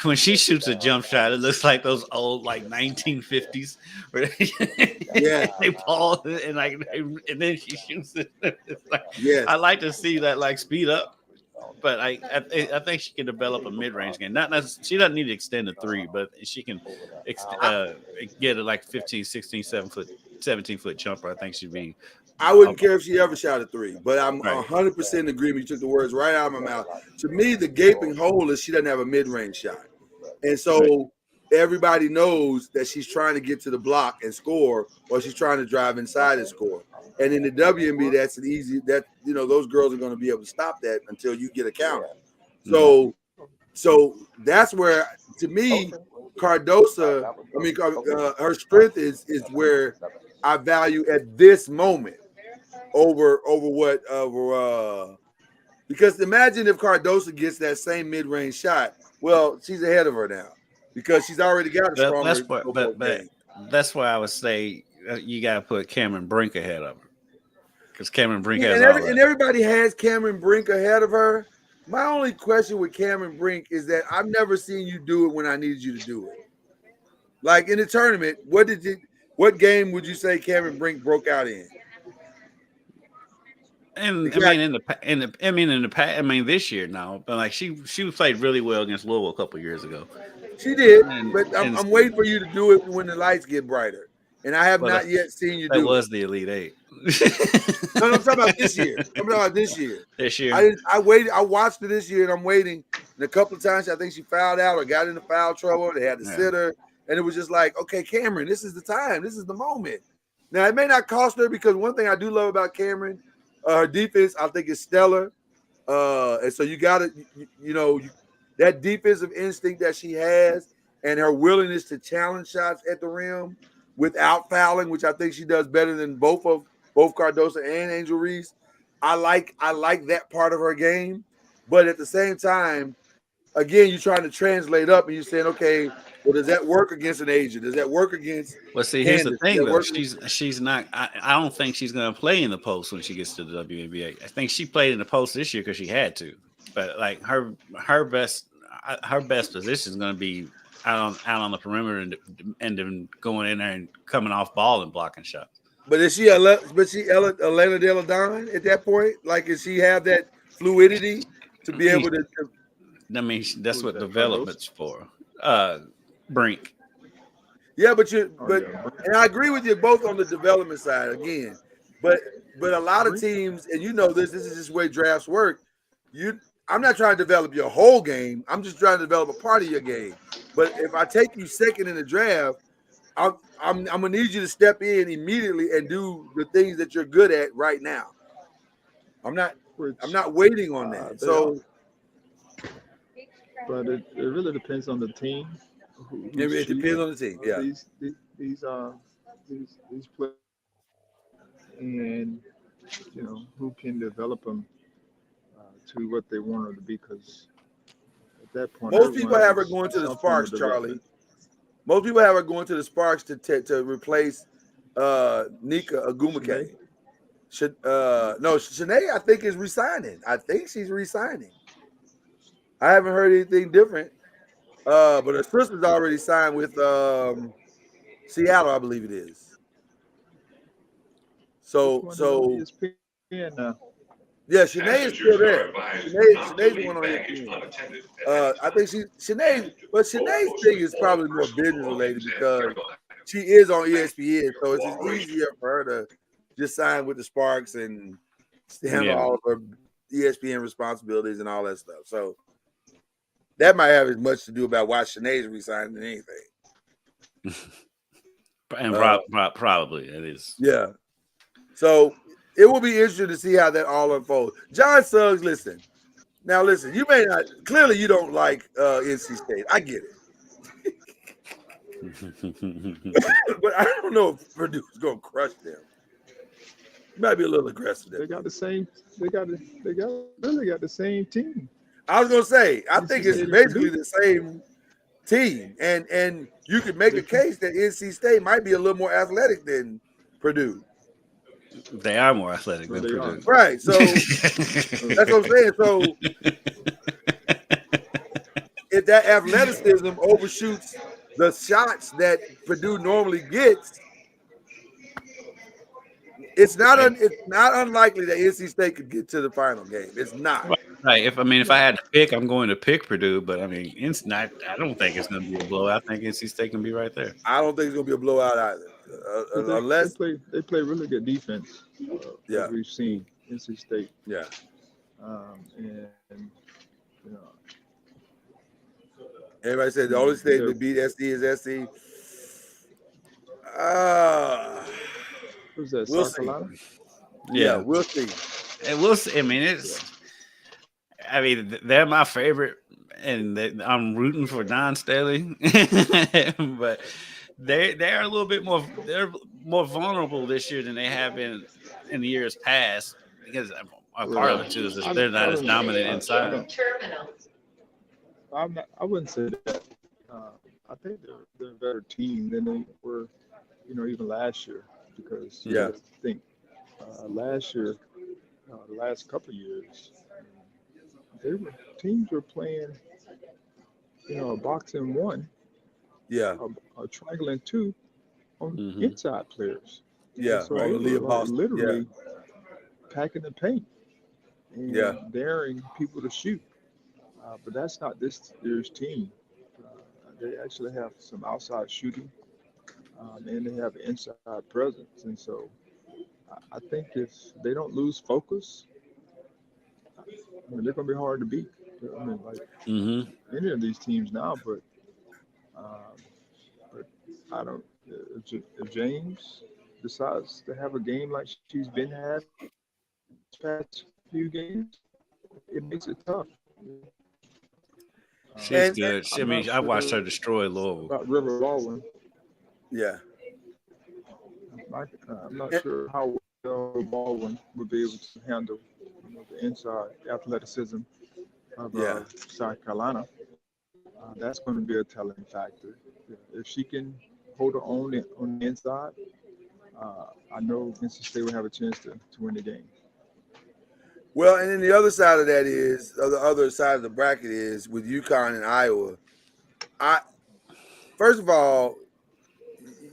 when she shoots a jump shot, it looks like those old like 1950s where they ball and then she shoots it. I like to see that like speed up. But I think she can develop a mid-range game. She doesn't need to extend the 3, but she can get a like 15, 16, 17-foot jumper. I think she'd be. I wouldn't care if she ever shot a 3, but I'm 100% in agreement. You took the words right out of my mouth. To me, the gaping hole is she doesn't have a mid-range shot. And so everybody knows that she's trying to get to the block and score, or she's trying to drive inside and score. And in the WNBA, that's an easy those girls are going to be able to stop that until you get a counter. So that's where, to me, Cardoso, her strength is where I value at this moment because imagine if Cardoso gets that same mid-range shot. Well, she's ahead of her now because she's already got a stronger. That's why I would say you got to put Cameron Brink ahead of her because Cameron Brink has and everybody has Cameron Brink ahead of her. My only question with Cameron Brink is that I've never seen you do it when I needed you to do it. Like in the tournament, what game would you say Cameron Brink broke out in? And I mean, this year now, but like she played really well against Louisville a couple years ago. She did, but I'm waiting for you to do it when the lights get brighter, and I have not yet seen you do it. That was the Elite Eight. No, I'm talking about this year. This year. I waited. I watched her this year, and I'm waiting. And a couple of times, I think she fouled out or got into foul trouble. They had to sit her, and it was just like, okay, Cameron, this is the time. This is the moment. Now, it may not cost her because one thing I do love about Cameron, her defense, I think, is stellar. And so you got to, that defensive instinct that she has and her willingness to challenge shots at the rim without fouling, which I think she does better than both Cardoso and Angel Reese. I like that part of her game. But at the same time, again, you're trying to translate up and you're saying, okay, well, does that work against an Asia? Does that work against? Well, see, here's the thing, though. She's not. I don't think she's going to play in the post when she gets to the WNBA. I think she played in the post this year because she had to. But like her best position is going to be out on the perimeter and then going in there and coming off ball and blocking shots. But is she Elena De La Don at that point? Like, does she have that fluidity to be able to? I mean, that's what development's for. Brink. Yeah, and I agree with you both on the development side again. But a lot of teams, and this is just the way drafts work. I'm not trying to develop your whole game. I'm just trying to develop a part of your game. But if I take you second in the draft, I'm gonna need you to step in immediately and do the things that you're good at right now. I'm not waiting on that. So, but it really depends on the team. It depends on the team. Yeah. These players, and who can develop them to what they want them to be. Because at that point, most people have her going to the Sparks, Charlie. Most people have her going to the Sparks to replace Nika Agumake. Shanae, I think, is resigning. I think she's resigning. I haven't heard anything different. But her sister's already signed with Seattle, I believe it is. So yeah, Shanae is still there. Shanae's the one on ESPN. I think Shanae's thing is probably more business related because she is on ESPN, so it's just easier for her to just sign with the Sparks and handle all of her ESPN responsibilities and all that stuff. So that might have as much to do about why Shanae's resigning than anything. And probably it is. Yeah. So it will be interesting to see how that all unfolds. John Suggs, listen. Now, listen, you may not, clearly you don't like NC State. I get it. But I don't know if Purdue's going to crush them. Might be a little aggressive. They got the same. They really got the same team. I was gonna say, I think it's basically the same team, and you could make a case that NC State might be a little more athletic than Purdue. They are more athletic than Purdue, right? So that's what I'm saying. So if that athleticism overshoots the shots that Purdue normally gets, it's not unlikely that NC State could get to the final game. It's not. Right. If I had to pick, I'm going to pick Purdue, but I mean, it's not. I don't think it's going to be a blowout. I think NC State can be right there. I don't think it's going to be a blowout either, unless they play really good defense. Yeah, we've seen NC State. Yeah, and everybody said the only state that beat SC is SC. Who's that? We'll South Carolina? Yeah, we'll see. And we'll see. I mean, they're my favorite, and I'm rooting for Don Staley, but they're a little bit more. They're more vulnerable this year than they have been in the years past because part of it too is they're not as dominant inside. I wouldn't say that. I think they're a better team than they were, even last year. because you Yeah. got to think last year, the last couple of years, teams were playing, a box and one, Yeah. a triangle and two on Mhm. inside players. Yeah. So Right. it Leah was like Boston. literally packing the paint and Yeah. daring people to shoot. But that's not this year's team. They actually have some outside shooting, and they have inside presence. And so I think if they don't lose focus, they're going to be hard to beat. I mean, like Mhm. any of these teams now, um, but I don't. If James decides to have a game like she's been having the past few games, it makes it tough. She's And good. I I'm not mean, I watched her sure destroy Louisville. about River Baldwin. yeah. I'm not sure how well Baldwin would be able to handle the inside athleticism of Yeah. South Carolina. That's going to be a telling factor. If she can hold her own on the inside, I know NC State will have a chance to win the game. Well, and then the other side of that is, or the other side of the bracket is with UConn and Iowa. First of all,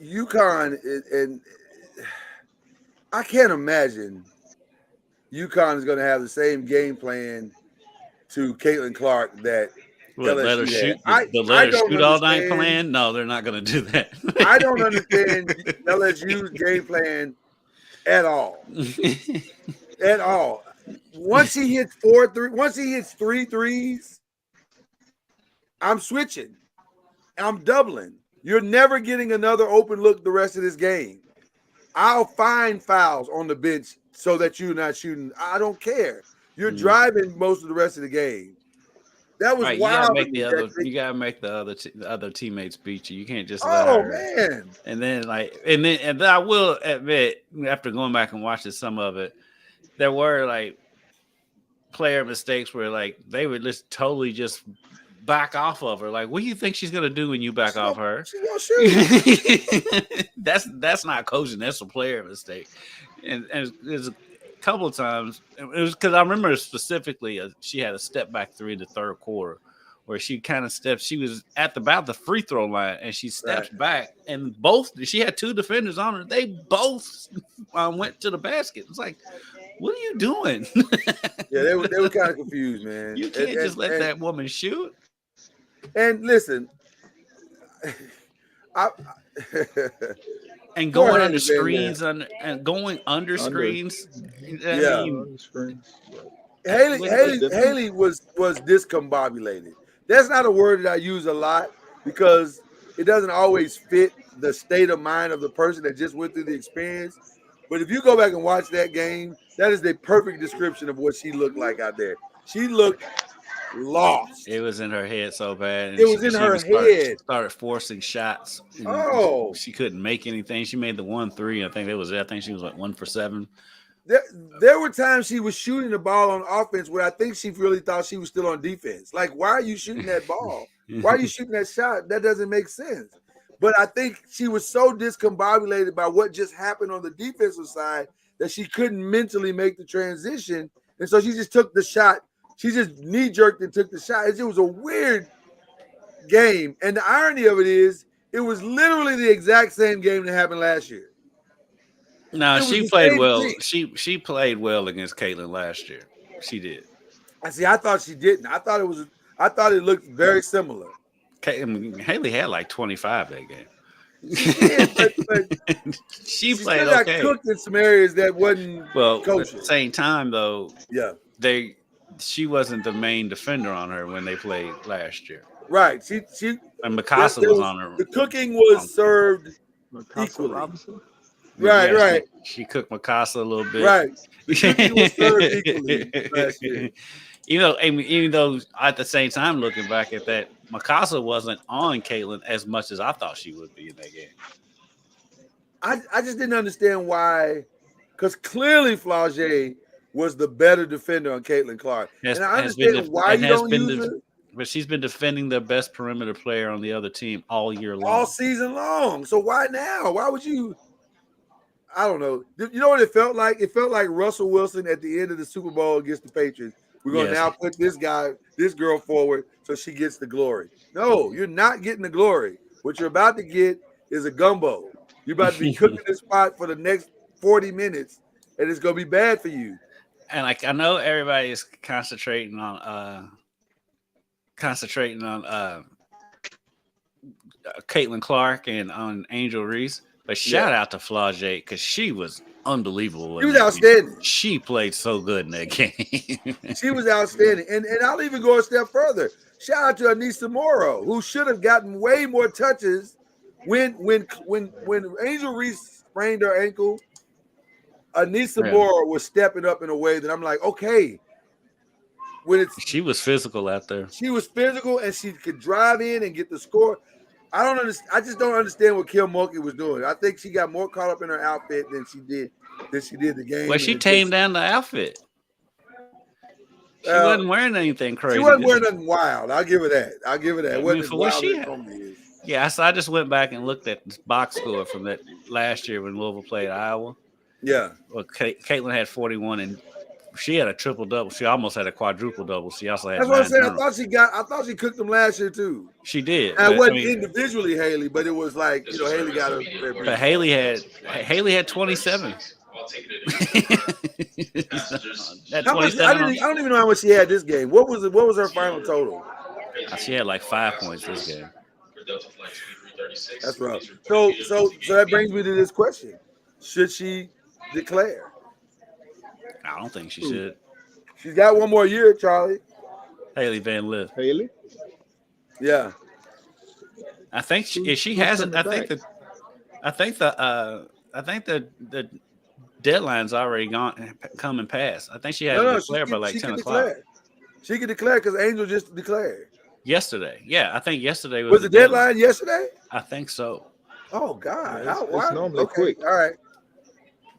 UConn and I can't imagine UConn is going to have the same game plan to Caitlin Clark that What, let her LSU shoot? had. The I let her don't shoot all night understand. plan? No, they're not going to do that. I don't understand LSU's game plan at all. At all. Once he hits once he hits 3 threes, I'm switching. I'm doubling. You're never getting another open look the rest of this game. I'll find fouls on the bench so that you're not shooting. I don't care. You're driving most of the rest of the game. That was Right, wild. you gotta make the other teammates beat you. You can't just let Oh her. man! And then I will admit, after going back and watching some of it, there were like player mistakes where like they would just totally just back off of her. Like, what do you think she's gonna do when you back off her? She's gonna shoot. That's not coaching. That's a player mistake. And there's a couple of times. It was because I remember specifically she had a step back three in the third quarter where she kind of stepped. She was at about the free throw line and she steps back and she had two defenders on her. They both went to the basket. It's like, what are you doing? Yeah, they were kind of confused, man. You can't just let that woman shoot. And listen, and going under screens and going under screens. Yeah, under screens. Haley was discombobulated. That's not a word that I use a lot because it doesn't always fit the state of mind of the person that just went through the experience. But if you go back and watch that game, that is the perfect description of what she looked like out there. She looked lost. It was in her head so bad. And it was in her head. Started forcing shots. She couldn't make anything. She made the 1-3. I think she was like 1 for 7. There were times she was shooting the ball on offense where I think she really thought she was still on defense. Like, why are you shooting that ball? Why are you shooting that shot? That doesn't make sense. But I think she was so discombobulated by what just happened on the defensive side that she couldn't mentally make the transition. And so she just took the shot. She just knee-jerked and took the shot. It was a weird game. And the irony of it is, it was literally the exact same game that happened last year. No, she played well. She played well against Caitlin last year. She did. I thought she didn't. I thought it looked very similar. Haley had like 25 that game. She did, but she played still okay. got cooked in some areas that wasn't. Well, at the same time though, she wasn't the main defender on her when they played last year. Right. She and Mikasa was on her. The cooking was served equally. Robinson? Right. She cooked Mikasa a little bit. Right. The cooking was served equally last year. Even though at the same time, looking back at that, Mikasa wasn't on Caitlin as much as I thought she would be in that game. I just didn't understand why, because clearly Flau'jae was the better defender on Caitlin Clark. And I understand why you don't use her. But she's been defending the best perimeter player on the other team all year long. All season long. So why now? Why would you? I don't know. You know what it felt like? It felt like Russell Wilson at the end of the Super Bowl against the Patriots. We're going to now put this girl forward so she gets the glory. No, you're not getting the glory. What you're about to get is a gumbo. You're about to be cooking this pot for the next 40 minutes, and it's going to be bad for you. And like I know everybody is concentrating on Caitlin Clark and on Angel Reese, but shout out to Flau'jae because she was unbelievable. She was outstanding. She played so good in that game. She was outstanding. And I'll even go a step further. Shout out to Anissa Morrow, who should have gotten way more touches when Angel Reese sprained her ankle. Anissa Morrow was stepping up in a way that I'm like, okay. She was physical out there. She was physical and she could drive in and get the score. I just don't understand what Kim Mulkey was doing. I think she got more caught up in her outfit than she did the game. Well, she tamed down the outfit. She wasn't wearing anything crazy. She wasn't wearing nothing wild. I'll give her that. It wasn't as for what wild she as had. normally is. Yeah, so I just went back and looked at the box score from that last year when Louisville played Iowa. Yeah. Well, Caitlin had 41 and she had a triple double. She almost had a quadruple double. She also had. That's what I'm saying. I thought she cooked them last year too. She did. And it wasn't individually Haley, but it was like Haley got her. But Haley had 27. How much, I don't even know how much she had this game. What was her final total? She had like 5 points this game. That's rough. So that brings me to this question: should she declare? I don't think she should. She's got one more year, Charlie. Haley Van Lith. Haley? Yeah. I think if she hasn't, I think the deadline's already come and passed. I think she had to declare by like 10 o'clock. She could declare because Angel just declared. Yesterday. Yeah, I think yesterday was the deadline yesterday? I think so. Oh, God. Yeah, it's normally quick. All right.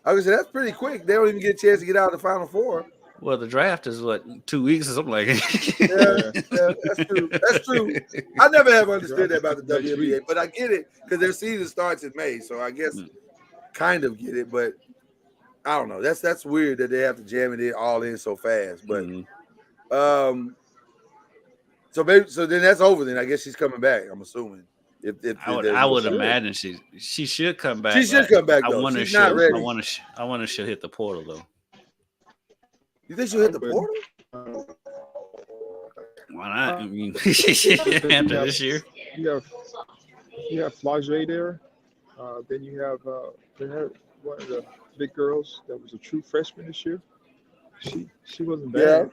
I was gonna say that's pretty quick. They don't even get a chance to get out of the Final Four. Well, the draft is 2 weeks or something like that. Yeah, that's true. I never have understood that about the WNBA, but I get it because their season starts in May, so I guess kind of get it. But I don't know. That's weird that they have to jam it all in so fast. But so then that's over. Then I guess she's coming back. I'm assuming. I would imagine she should come back. She should come back. Though. She's not ready. I wonder she'll hit the portal though. You think she'll hit the portal? Why not? I mean, after this year, you have Flau'jae there. Then you have they had one of the big girls that was a true freshman this year. She wasn't bad.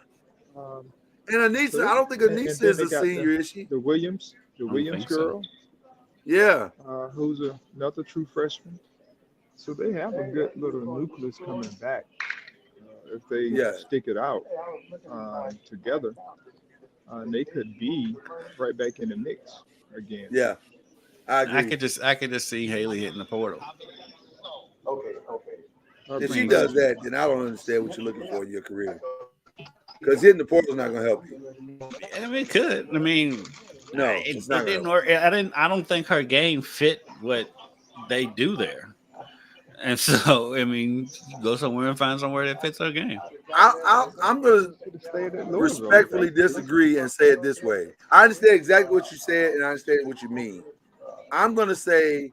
Yeah. And Anissa, I don't think Anissa is a senior, is she? The Williams girl. So. Yeah. Who's another true freshman. So they have a good little nucleus coming back. If they stick it out together, they could be right back in the mix again. Yeah. I agree. I could just see Haley hitting the portal. Okay. If she does that, then I don't understand what you're looking for in your career. Because hitting the portal is not going to help you. I mean, it could. I mean, no, it didn't work. I don't think her game fit what they do there. And so, I mean, go somewhere and find somewhere that fits her game. I'm going to respectfully disagree and say it this way. I understand exactly what you said, and I understand what you mean. I'm going to say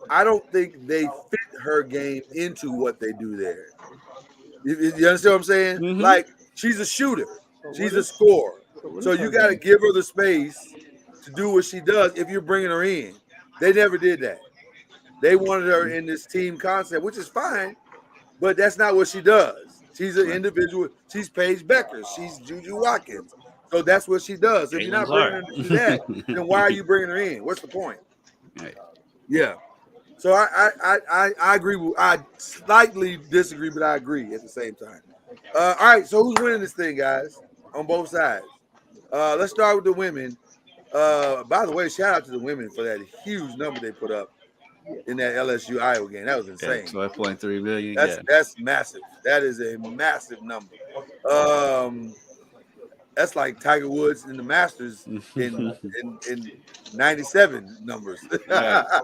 I don't think they fit her game into what they do there. You understand what I'm saying? Mm-hmm. Like, she's a shooter. She's a scorer. So you got to give her the space to do what she does if you're bringing her in. They never did that. They wanted her in this team concept, which is fine, but that's not what she does. She's an individual. She's Paige Becker. She's Juju Watkins. So that's what she does. If you're not bringing her to do that, then why are you bringing her in? What's the point? Right. Yeah. So I agree. I slightly disagree, but I agree at the same time. All right. So who's winning this thing, guys? On both sides. Let's start with the women. By the way, shout out to the women for that huge number they put up in that LSU Iowa game. That was insane. 12.3 million. That's massive. That is a massive number. That's like Tiger Woods in the Masters in 97 numbers.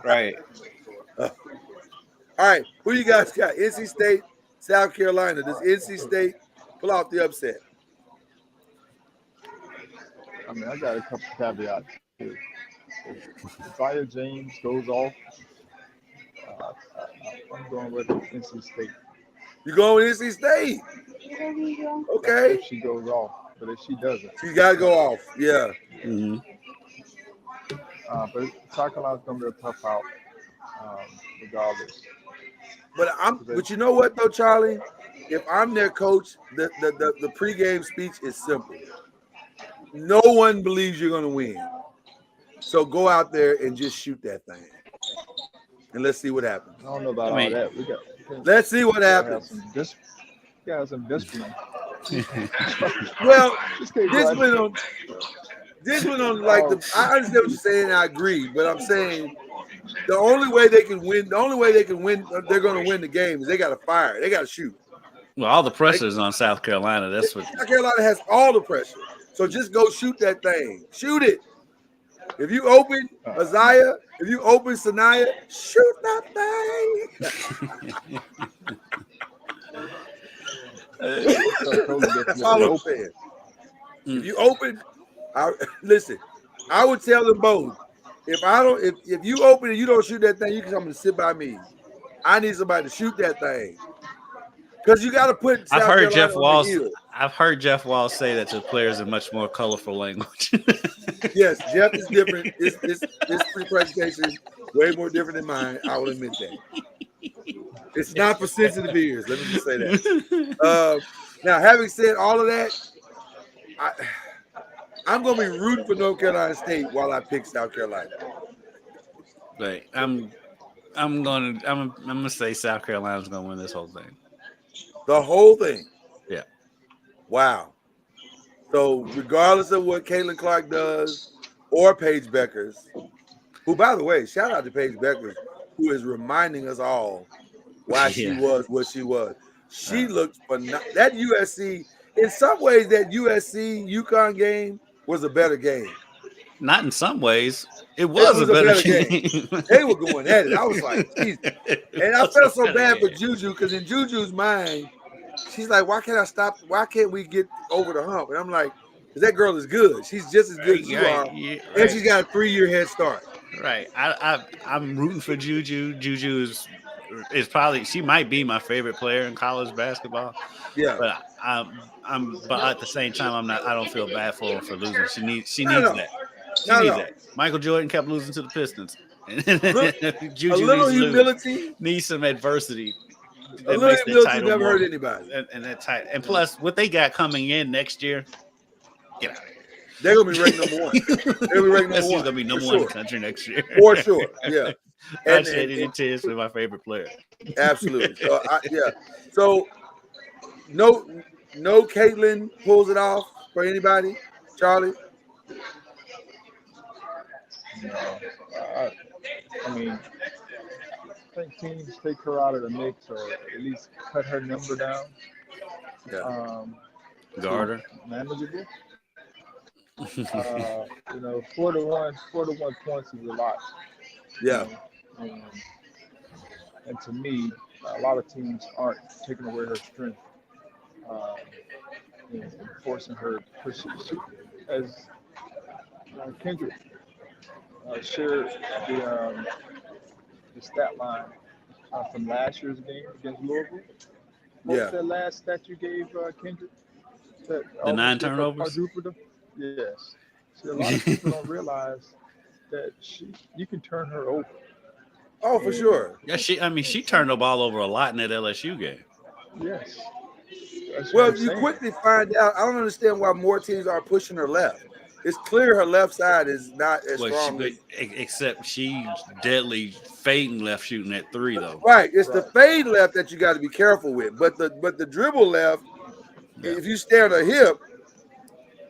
Right. All right, who you guys got? NC State, South Carolina. Does NC State pull off the upset? I mean, I got a couple caveats too. If Zaya James goes off, I'm going with NC State. You going with NC State? Okay. If she goes off, but if she doesn't, She got to go off. Yeah. Mm-hmm. But South Carolina's going to be a tough out, regardless. But you know what though, Charlie? If I'm their coach, the pregame speech is simple. No one believes you're going to win. So go out there and just shoot that thing. And let's see what happens. I don't know about all that. Let's see what happens. You got some discipline. Well, discipline on like I understand what you're saying. I agree, but I'm saying the only way they can win, they're going to win the game is they got to fire. They got to shoot. Well, all the pressure is on South Carolina. That's what South Carolina has all the pressure. So just go shoot that thing. Shoot it. If you open Isaiah, if you open Sanaya, shoot that thing. That's all I'm saying. If you open, listen, I would tell them both. If you open and you don't shoot that thing, you can come and sit by me. I need somebody to shoot that thing. Because you got to put South Carolina I've heard Jeff Walls say that to players in much more colorful language. Yes, Jeff is different. His presentation way more different than mine. I will admit that. It's not for sensitive ears. Let me just say that. Now, having said all of that, I'm going to be rooting for North Carolina State while I pick South Carolina. Right. I'm gonna say South Carolina's gonna win this whole thing. The whole thing. Yeah. Wow. So regardless of what Caitlin Clark does or Paige Beckers, who, by the way, shout out to Paige Beckers, who is reminding us all why she was what she was. She looked phenomenal. That USC, in some ways, that USC UConn game was a better game. Not in some ways. It was a better game. They were going at it. I was like, Jesus. And I felt so bad for Juju because in Juju's mind, she's like, why can't I stop? Why can't we get over the hump? And I'm like, because that girl is good. She's just as good as you are. Yeah, and she's got a 3-year head start. Right. I'm rooting for Juju. Juju is probably, she might be my favorite player in college basketball. Yeah. But but at the same time, I don't feel bad for her for losing. She needs that. She needs that. Michael Jordan kept losing to the Pistons. Juju a little humility needs some adversity. A little humility never hurt anybody. And that tight. And plus, what they got coming in next year, get out of here. They're gonna be ranked number one. They'll be ranked number one. Gonna be number one in the country next year. For sure. Yeah. And it's my favorite player. Absolutely. So So no Caitlin pulls it off for anybody, Charlie. No, I mean, I think teams take her out of the mix or at least cut her number down. Yeah. Guard her. Manageable. 4-1 points is a lot. Yeah. And to me, a lot of teams aren't taking away her strength and forcing her to push it. As Kendrick shared the stat line from last year's game against Louisville. What was that last stat you gave, Kendrick? The 9 turnovers? Yes. See, a lot of people don't realize that you can turn her over. Oh, for sure. Yeah, she turned the ball over a lot in that LSU game. Yes. Well, you quickly find out. I don't understand why more teams are pushing her left. It's clear her left side is not as strong. Except she's deadly fading left shooting at 3 though. Right. It's the fade left that you got to be careful with. But the dribble left, if you stay on her hip,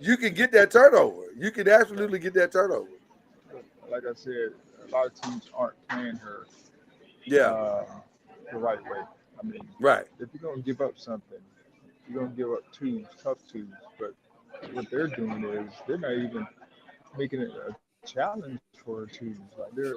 you can get that turnover. You can absolutely get that turnover. Like I said, a lot of teams aren't playing her the right way. I mean, if you're going to give up something, you're going to give up tough twos. But what they're doing is they're not even making it a challenge for her to like they're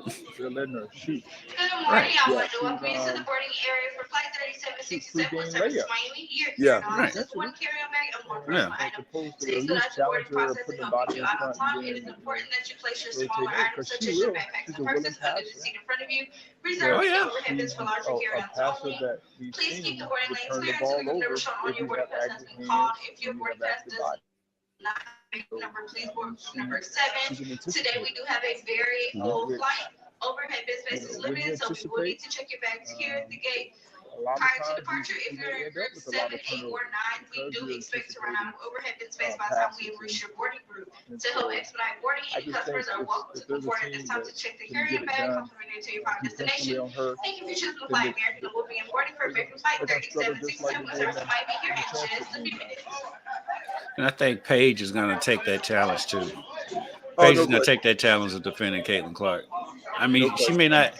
letting her shoot. Good morning. I want to welcome you to the boarding area for flight 3767 with service to Miami. You're Yeah. just one carry-on bag and one Yeah. personal item. Opposed To to at expedite least the boarding challenge her or process put and the help body get you in out on front time, and it is then important that you place your rotate smaller it, items 'cause such she as your will. backpacks She's and a willing purses under the passer. seat in front of you. Oh, Reserve yeah. the overhead bins for larger A carry-ons passer only. that we've Please keep seen the boarding would lanes turn the clear until ball the number over shown on if your you boarding have pass has active been called. hands If your and you boarding have pass active does body. not make the number, please board She number can 7. Today we anticipate. do have a very full Which, flight. Overhead bin space is when you limited, so we will need anticipate, to check your bags here at the gate. a lot of Prior to times departure, if you you're may in end group up with a lot 7, of 8, or turnovers 9, we because do you're expect to run anticipating out of overhead bin space by the time we passes. reach your boarding group. And To help so expedite boarding, I any just think customers are welcome to if come there's a forward at this team time that to check the can get carry-on it bag, done complimentary to your final defensively destination. on her, Thank you for choosing the then flight American and will be boarding for American flight they're going to struggle just like 3767 they with did service to Miami here in the in championship just a few game. minutes. And I think Paige is going to take that challenge too. Oh, Paige no is going to question. take that challenge of defending Caitlin Clark. I No mean, she question. may not.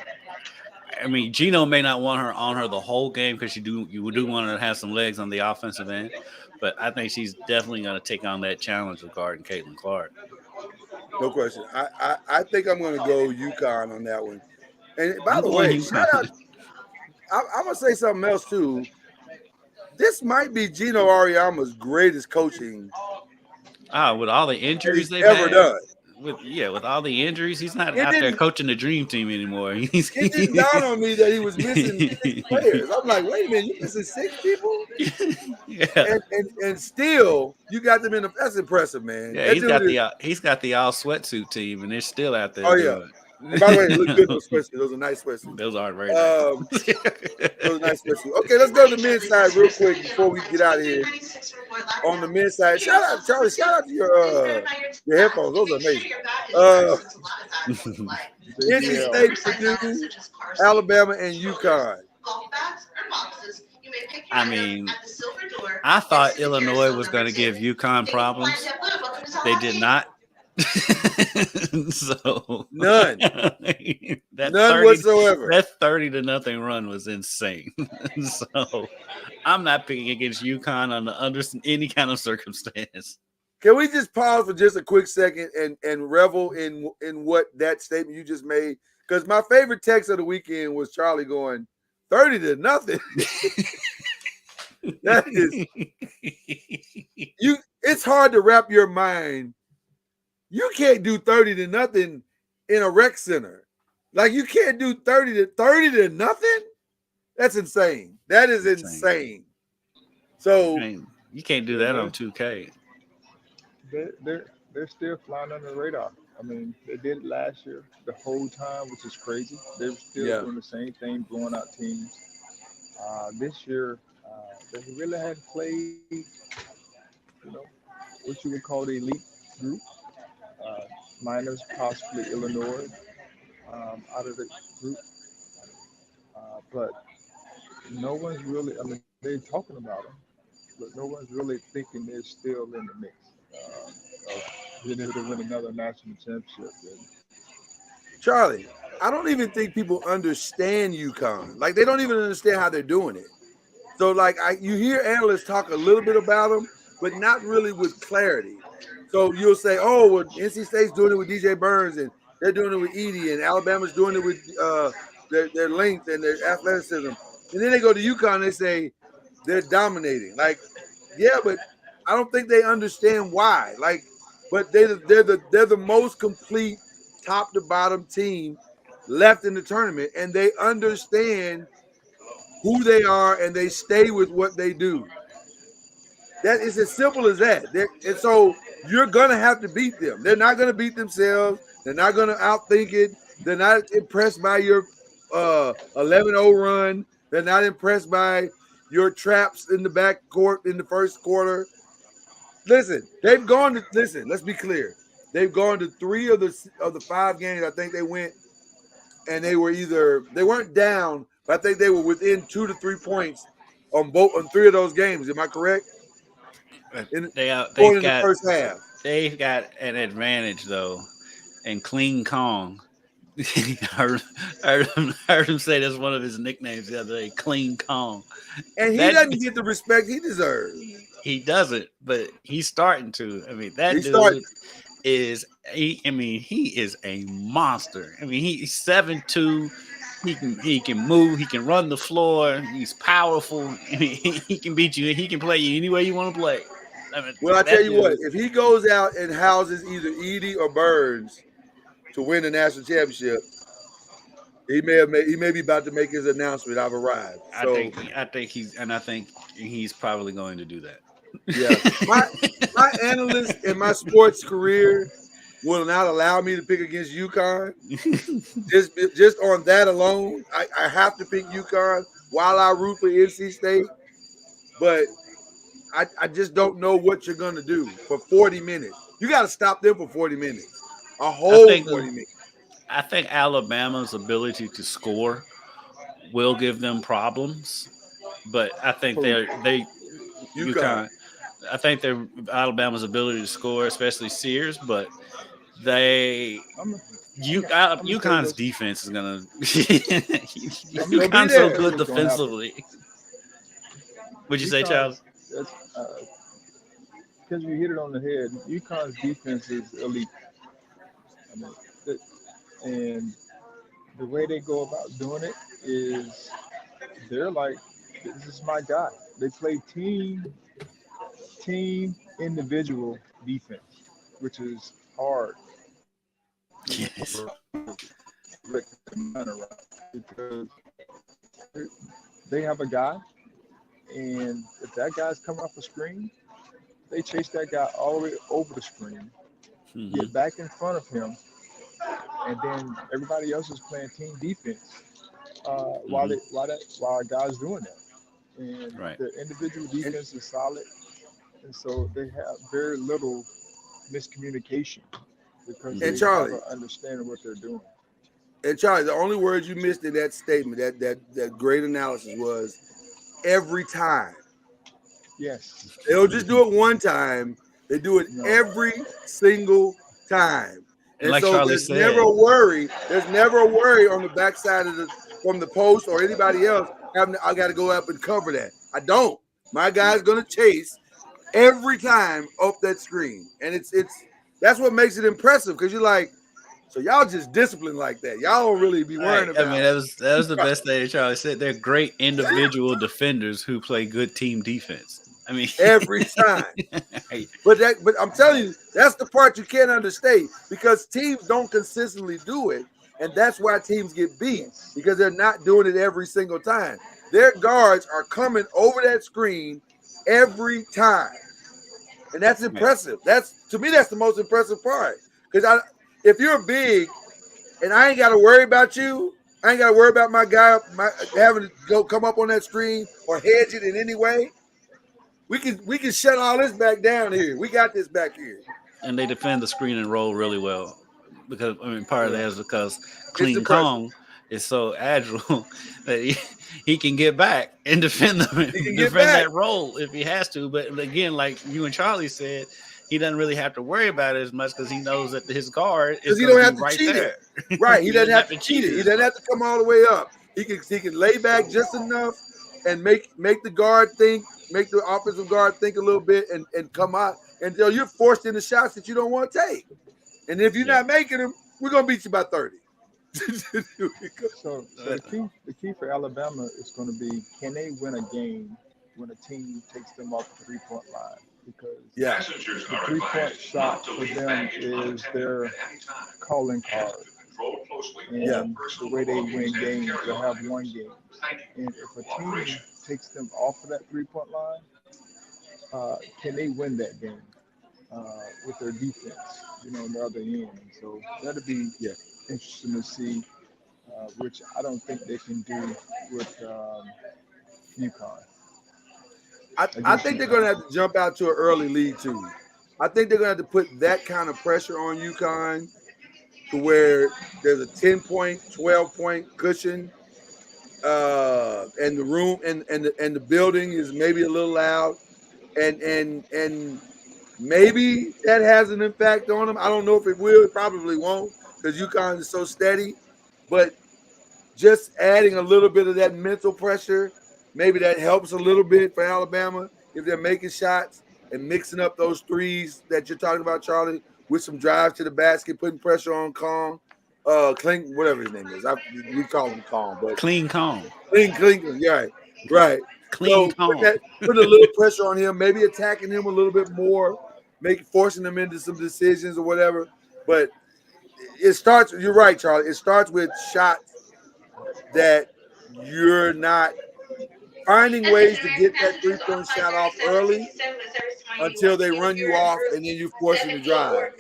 I mean, Gino may not want her on her the whole game because you do want her to have some legs on the offensive end, but I think she's definitely going to take on that challenge regarding Caitlin Clark. No question. I think I'm going to go UConn on that one. And by I'm the going way, shout out. UConn. I'm going to say something else too. This might be Gino Ariama's greatest coaching With all the that injuries he's they've ever had, done. with all the injuries, he's not It out there didn't. coaching the dream team anymore. He's It didn't dawn on me that he was missing 6 players. I'm like, wait a minute, you missing 6 people, yeah. and still you got them in the. That's impressive, man. Yeah, That dude is. he's got the all sweatsuit team, and they're still out there Oh yeah. doing And by the way, it looked good. it. Those sweatsuits. Those are nice sweatsuits. Those are very nice. Those are nice sweatsuits. Okay, let's go to the men's side real quick before we get out of here. On the men's side, shout out Charlie. Shout out to your headphones. Those are amazing. NC State, Purdue, Alabama, and UConn. I mean, I thought Illinois was going to give UConn problems. They did not. So None. That None 30, whatsoever. That 30-0 run was insane. So I'm not picking against UConn under any kind of circumstance. Can we just pause for just a quick second and revel in what that statement you just made? Because my favorite text of the weekend was Charlie going 30-0. That is you. It's hard to wrap your mind. You can't do 30-0 in a rec center. Like you can't do 30-0. That's insane. That is insane. So you can't do that on 2K. They're still flying under the radar. I mean, they did it last year the whole time, which is crazy. They were still doing the same thing, blowing out teams. This year, they really hadn't played, what you would call the elite group, minus possibly Illinois out of the group. But no one's really, I mean, they're talking about them, but no one's really thinking they're still in the mix of being able to win another national championship. Charlie, I don't even think people understand UConn. Like they don't even understand how they're doing it. So like you hear analysts talk a little bit about them, but not really with clarity. So you'll say, oh, well, NC State's doing it with DJ Burns and they're doing it with Edie and Alabama's doing it with their length and their athleticism. And then they go to UConn and they say they're dominating. Like, yeah, but I don't think they understand why. Like, but they're the most complete top to bottom team left in the tournament, and they understand who they are and they stay with what they do. That is as simple as that. And so you're gonna have to beat them. They're not gonna beat themselves. They're not gonna outthink it. They're not impressed by your 11-0 run. They're not impressed by your traps in the back court in the first quarter. Listen, let's be clear. They've gone to 3 of the 5 games. I think they went, and they weren't down, but I think they were within 2 to 3 points on 3 of those games. Am I correct? The first half. They've got an advantage though, in Clean Kong. I heard him say that's one of his nicknames the other day, Clean Kong. And he doesn't get the respect he deserves. He doesn't, but he's starting to. I mean, that dude is he is a monster. I mean, he's 7'2". He can move. He can run the floor. He's powerful. I mean, he can beat you. He can play you any way you want to play. I mean, well, I tell you what, if he goes out and houses either Edie or Burns to win the national championship, he may be about to make his announcement. I've arrived. So, I think he's probably going to do that. Yeah, my analyst in my sports career will not allow me to pick against UConn. just on that alone, I have to pick UConn while I root for NC State. But I just don't know what you're gonna do for 40 minutes. You got to stop them for 40 minutes, a whole 40 minutes. I think Alabama's ability to score will give them problems, but I think UConn. I think Alabama's ability to score, especially Sears, but UConn's defense is gonna. UConn's so good defensively. What'd you say, Charles? Because you hit it on the head. UConn's defense is elite. I mean, and the way they go about doing it is they're like, this is my guy. They play team individual defense, which is hard. Yes. Because they have a guy, and if that guy's coming off the screen, they chase that guy all the way over the screen, get back in front of him, and then everybody else is playing team defense while a guy's doing that. And the individual defense is solid, and so they have very little miscommunication because they have an understanding of what they're doing. And Charlie, the only word you missed in that statement, that great analysis, was every time. Yes. They don't just do it one time. They do it every single time. And like so Charlie said, never a worry. There's never a worry on the backside of from the post or anybody else I got to go up and cover that. I don't. My guy's going to chase every time off that screen. And it's that's what makes it impressive, because you're like, so y'all just disciplined like that. Y'all don't really be worrying about. I mean, that was the best thing Charlie said. They're great individual defenders who play good team defense. I mean, every time. But I'm telling you, that's the part you can't understate, because teams don't consistently do it, and that's why teams get beat, because they're not doing it every single time. Their guards are coming over that screen every time, and that's impressive. To me, that's the most impressive part, because if you're big and I ain't got to worry about you, I ain't got to worry about my guy having to come up on that screen or hedge it in any way. We can shut all this back down here. We got this back here. And they defend the screen and roll really well, because part of that is because Clean Kong is so agile that he can get back and defend that roll if he has to. But again, like you and Charlie said, he doesn't really have to worry about it as much, because he knows that his guard is going to be right there. Right, he doesn't have to cheat it. He doesn't have to come all the way up. He can lay back just enough and make the guard think, make the offensive guard think a little bit, and come out until you're forced into shots that you don't want to take. And if you're not making them, we're gonna beat you by 30. So the key for Alabama is going to be, can they win a game when a team takes them off the 3-point line? Because the 3-point shot for them is their calling card. And the way they win games, they'll have one game. And if a team takes them off of that 3-point line, can they win that game with their defense, on the other end? So that'll be interesting to see, which I don't think they can do with UConn. I think they're going to have to jump out to an early lead too. I think they're going to have to put that kind of pressure on UConn to where there's a 10-point, 12-point cushion, and the room and the building is maybe a little loud, and maybe that has an impact on them. I don't know if it will. It probably won't, because UConn is so steady. But just adding a little bit of that mental pressure, maybe that helps a little bit for Alabama if they're making shots and mixing up those threes that you're talking about, Charlie, with some drives to the basket, putting pressure on Kong, Clink, whatever his name is. We call him Kong, but Clean Kong. Clink. Yeah, right. Clean So Kong. putting a little pressure on him, maybe attacking him a little bit more, forcing him into some decisions or whatever. But it starts. You're right, Charlie. It starts with shots that you're not finding ways to get that 3-point shot off early until they run you off, and then you force them to drive.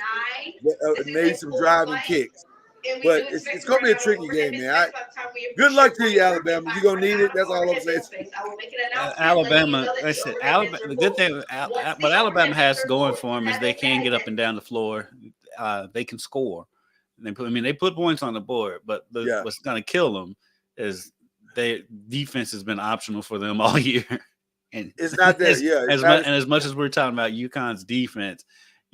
Maybe some driving kicks. But it's going to be a tricky game, man. Good luck to you, Alabama. You're going to need it. That's all I'm saying. Alabama, I said, Alabama. The good thing, what Alabama has going for them is they can get up and down the floor. They can score. They put points on the board, but what's going to kill them is their defense has been optional for them all year. And it's not there. As much as we're talking about UConn's defense,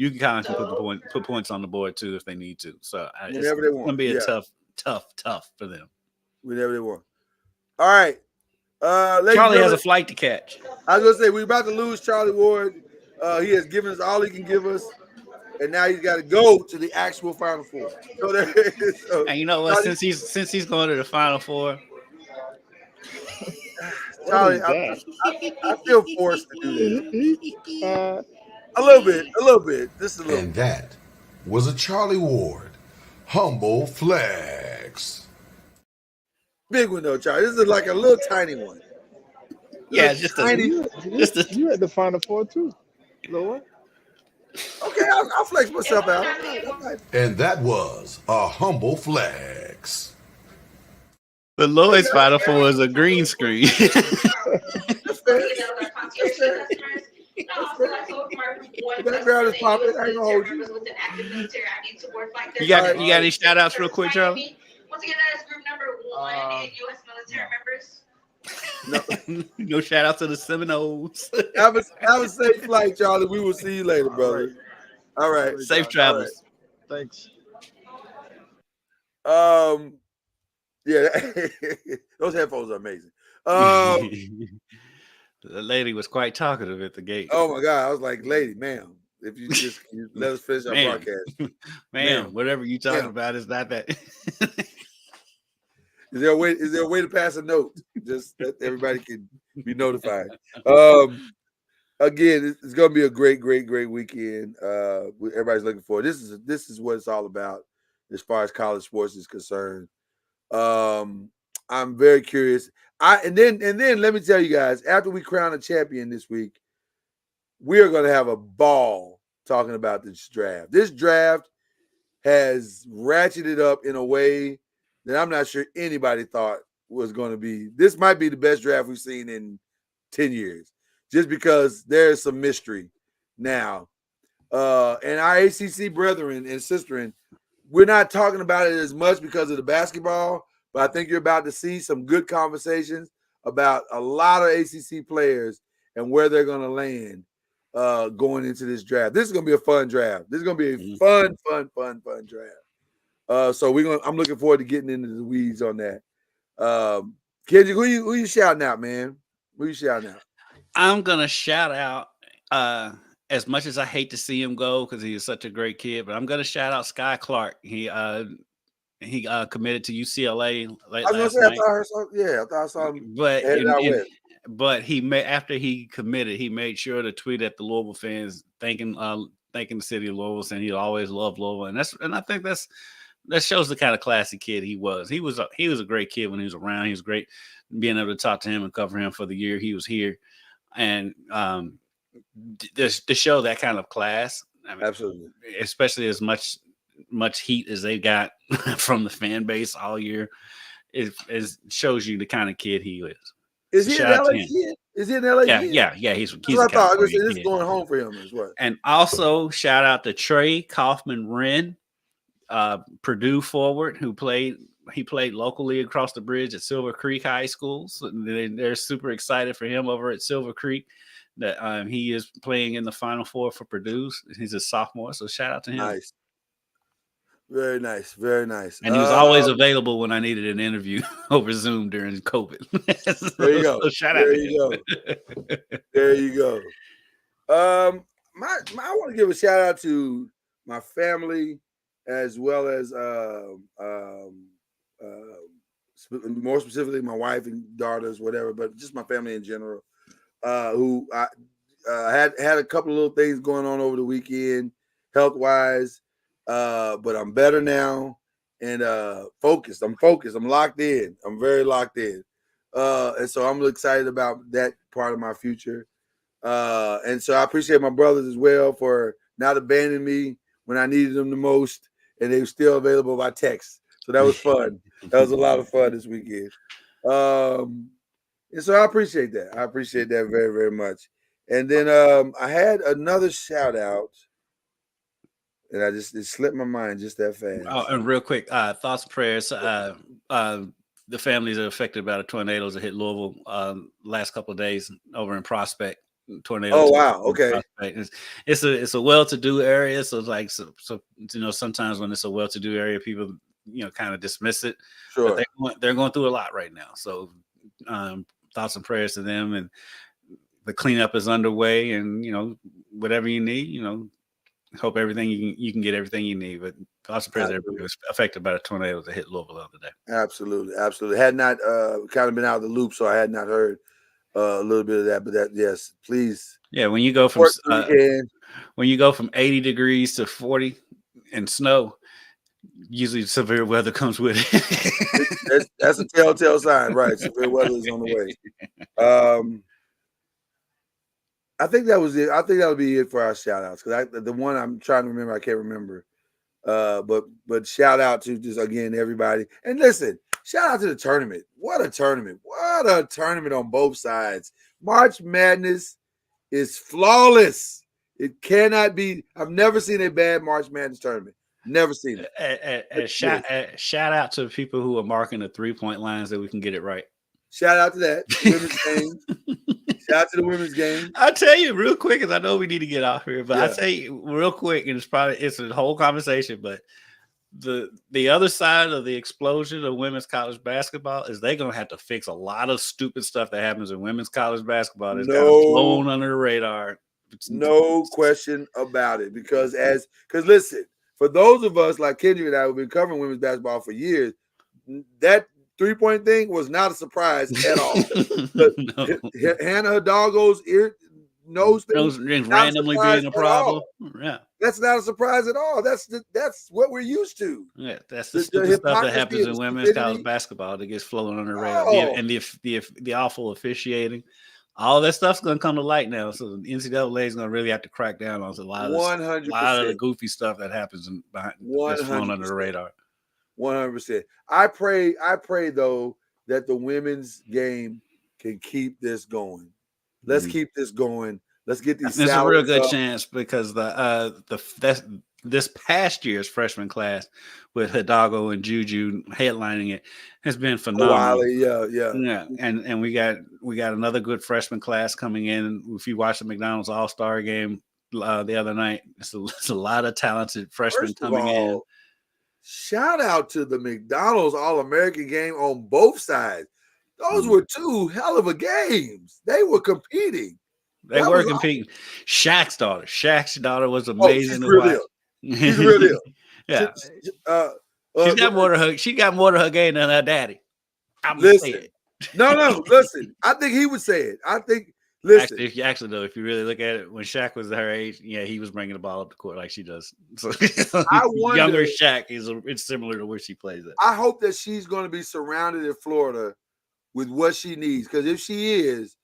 UConn can put points on the board too if they need to. So it's going to be a tough for them. Whenever they want. All right. Charlie has a flight to catch. I was going to say, we're about to lose Charlie Ward. He has given us all he can give us. And now he's got to go to the actual Final Four. So and you know what? Since he's going to the Final Four, Charlie, I feel forced to do this. A little bit. Just a little. And that was a Charlie Ward humble flex. Big one though, Charlie. This is like a little tiny one. Yeah, just tiny. You at the Final Four too, Lord. Okay, I'll flex myself out. And that was a humble flex. The Lloyd's Final Four is a green screen. Background is popping. I ain't gonna hold you. You got any shout outs real quick, Charlie? Once again, that is group number 1 in U.S. military members. No shout out to the Seminoles. Have a safe flight, Charlie. We will see you later, brother. All right. Safe travels. Right. Thanks. Yeah, those headphones are amazing. The lady was quite talkative at the gate. Oh my God, I was like, "Lady, ma'am, if you just let us finish our broadcast, ma'am, whatever you talking about is not that." Is there a way to pass a note just that everybody can be notified? Again, it's going to be a great weekend. Everybody's looking forward. This is what it's all about as far as college sports is concerned. I'm very curious. And then let me tell you guys, after we crown a champion this week, we are going to have a ball talking about this draft. This draft has ratcheted up in a way that I'm not sure anybody thought was going to be. This might be the best draft we've seen in 10 years, just because there's some mystery now. And our ACC brethren and sisterin, we're not talking about it as much because of the basketball, but I think you're about to see some good conversations about a lot of ACC players and where they're going to land going into this draft. This is going to be a fun draft. This is going to be a fun draft. So I'm looking forward to getting into the weeds on that. Kendrick, who you shouting out, man? Who you shouting out? I'm gonna shout out. As much as I hate to see him go because he is such a great kid, but I'm gonna shout out Sky Clark. He committed to UCLA last night. I thought I saw him. But after he committed, he made sure to tweet at the Louisville fans, thanking the city of Louisville, saying he always loved Louisville, and I think that shows the kind of classy kid he was. He was a great kid when he was around. He was great being able to talk to him and cover him for the year he was here, and to show that kind of class. I mean, absolutely, especially as much heat as they got from the fan base all year, it shows you the kind of kid he is. Is he an LA kid? Is he an LA kid? Yeah. He's I thought this is going home for him as well. And also shout out to Trey Kaufman-Wren, Purdue forward who played locally across the bridge at Silver Creek High School. So they're super excited for him over at Silver Creek that he is playing in the Final Four for Purdue. He's a sophomore, so shout out to him. Nice. Very nice. Very nice. And he was always available when I needed an interview over Zoom during COVID. There you go. So shout out to him. There you go. I want to give a shout out to my family, as well as more specifically my wife and daughters, whatever, but just my family in general. Who I had a couple of little things going on over the weekend, health wise, but I'm better now and focused. I'm focused. I'm locked in. I'm very locked in, and so I'm excited about that part of my future. And so I appreciate my brothers as well for not abandoning me when I needed them the most, and they were still available by text. So that was fun. That was a lot of fun this weekend. And so I appreciate that. I appreciate that very, very much. And then I had another shout out, and it slipped my mind just that fast. Oh, and real quick, thoughts and prayers. The families are affected by the tornadoes that hit Louisville last couple of days over in Prospect. Tornadoes. Oh wow! Okay. It's a well-to-do area, so sometimes when it's a well-to-do area, people kind of dismiss it. Sure. But they're going through a lot right now. So thoughts and prayers to them, and the cleanup is underway, and whatever you need, hope everything you can get everything you need. But thoughts and prayers to everybody was affected by the tornado that hit Louisville the other day. Absolutely. Had not kind of been out of the loop, so I had not heard a little bit of that. But yes, please. Yeah, when you go from 80 degrees to 40 and snow, usually severe weather comes with it. that's a telltale sign, right? Severe weather is on the way. I think that was it. I think that would be it for our shout outs, because the one I'm trying to remember, I can't remember. But shout out to just again everybody, and listen, shout out to the tournament. What a tournament on both sides. March Madness is flawless. It cannot be. I've never seen a bad March Madness tournament. Never seen it. Shout out to the people who are marking the 3-point lines that we can get it right. Shout out to that women's game. Shout out to the women's game. I'll tell you real quick, because I know we need to get off here, but I'll tell you real quick, and it's a whole conversation, but the other side of the explosion of women's college basketball is they're gonna have to fix a lot of stupid stuff that happens in women's college basketball that's kind of blown under the radar. No question about it. Because listen, for those of us like Kendrick and I who've been covering women's basketball for years, that 3-point thing was not a surprise at all. Hannah Hidalgo's nose thing randomly being a problem. Yeah, that's not a surprise at all. That's what we're used to. Yeah, that's the stupid stuff that happens in women's college basketball that gets flown under the radar. And the awful officiating. All that stuff's going to come to light now. So the NCAA is going to really have to crack down on a lot of the goofy stuff that happens that's flown under the radar. 100%. I pray though that the women's game can keep this going. Let's keep this going. Let's get these. There's a real good chance, because this past year's freshman class with Hidalgo and Juju headlining it has been phenomenal. Yeah. And we got another good freshman class coming in. If you watch the McDonald's All-Star game the other night, it's a lot of talented freshmen coming in. Shout out to the McDonald's All-American game on both sides. Those were two hell of a games. They were competing. They were competing. Shaq's daughter was amazing to watch. She's a real deal. Yeah. She got more to her game than her daddy. Listen. Listen. I think he would say it. Listen. Actually, though, if you really look at it, when Shaq was her age, yeah, he was bringing the ball up the court like she does. So I wonder, younger Shaq it's similar to where she plays at. I hope that she's going to be surrounded in Florida with what she needs, because if she is,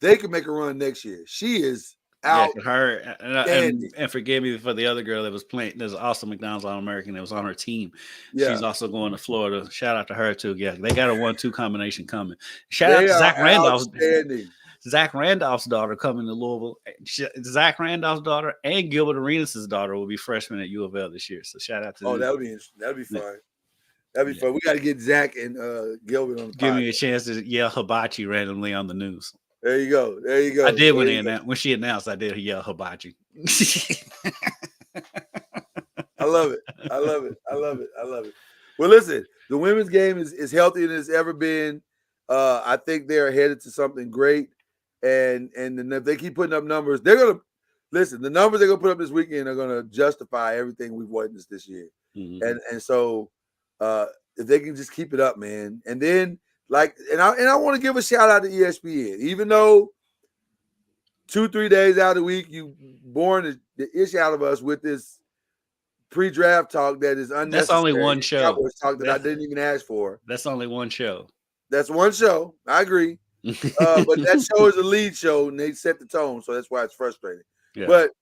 they can make a run next year. She is out. Yeah, her and forgive me for the other girl that was playing. There's also McDonald's All-American that was on her team. Yeah. She's also going to Florida. Shout out to her too. Yeah, they got a 1-2 combination coming. Shout out to Zach Randolph. Zach Randolph's daughter coming to Louisville. Zach Randolph's daughter and Gilbert Arenas' daughter will be freshmen at U of L this year. So shout out to them. That'll be fun. That'd be fun. We got to get Zach and Gilbert on the Give me a chance to yell hibachi randomly on the news. There you go. I did when she announced. I did yell hibachi. I love it. Well, listen, the women's game is healthier than it's ever been. I think they're headed to something great, and if they keep putting up numbers, they're gonna. listen, the numbers they're gonna put up this weekend are gonna justify everything we've witnessed this year. Mm-hmm. And so if they can just keep it up, man. And then I want to give a shout out to ESPN, even though 2-3 days out of the week you born the ish out of us with this pre-draft talk that is unnecessary. That's only one show. Cowboys talk that I didn't even ask for. That's only one show. That's one show. I agree. But that show is a lead show, and they set the tone, so that's why it's frustrating. Yeah. But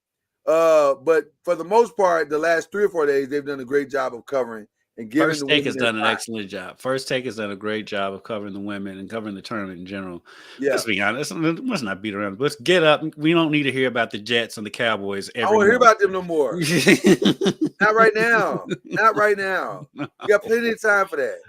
for the most part, the last 3 or 4 days, they've done a great job of covering and giving. First Take has done an excellent job. First Take has done a great job of covering the women and covering the tournament in general. Yeah. Let's be honest. Let's not beat around. Let's get up. We don't need to hear about the Jets and the Cowboys. I don't want to hear about them no more. Not right now. Not right now. You got plenty of time for that.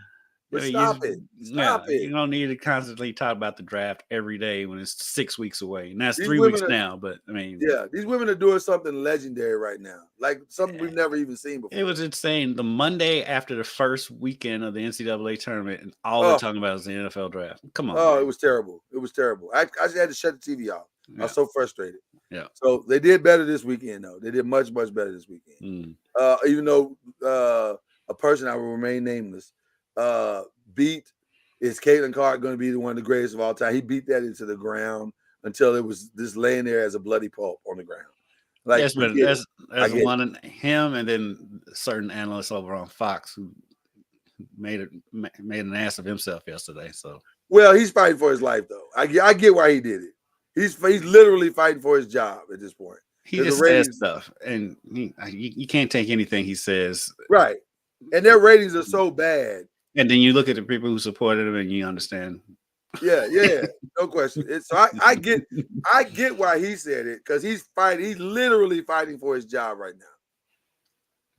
But stop it. Stop it. You don't need to constantly talk about the draft every day when it's 6 weeks away. And that's 3 weeks now. But I mean, these women are doing something legendary right now. Like something we've never even seen before. It was insane. The Monday after the first weekend of the NCAA tournament, and all they're talking about is the NFL draft. Come on. Oh, man. It was terrible. It was terrible. I just had to shut the TV off. I was so frustrated. Yeah. So they did better this weekend, though. They did much, much better this weekend. Even though a person I will remain nameless beat is Caitlin Clark going to be one of the greatest of all time. He beat that into the ground until it was just laying there as a bloody pulp on the ground. Like that's one of him, and then certain analysts over on Fox who made an ass of himself yesterday. So well, he's fighting for his life though. I get why he did it. He's literally fighting for his job at this point. He just says stuff, and you can't take anything he says. Right, and their ratings are so bad. And then you look at the people who supported him, and you understand. Yeah, no question. So I get why he said it, because he's literally fighting for his job right now.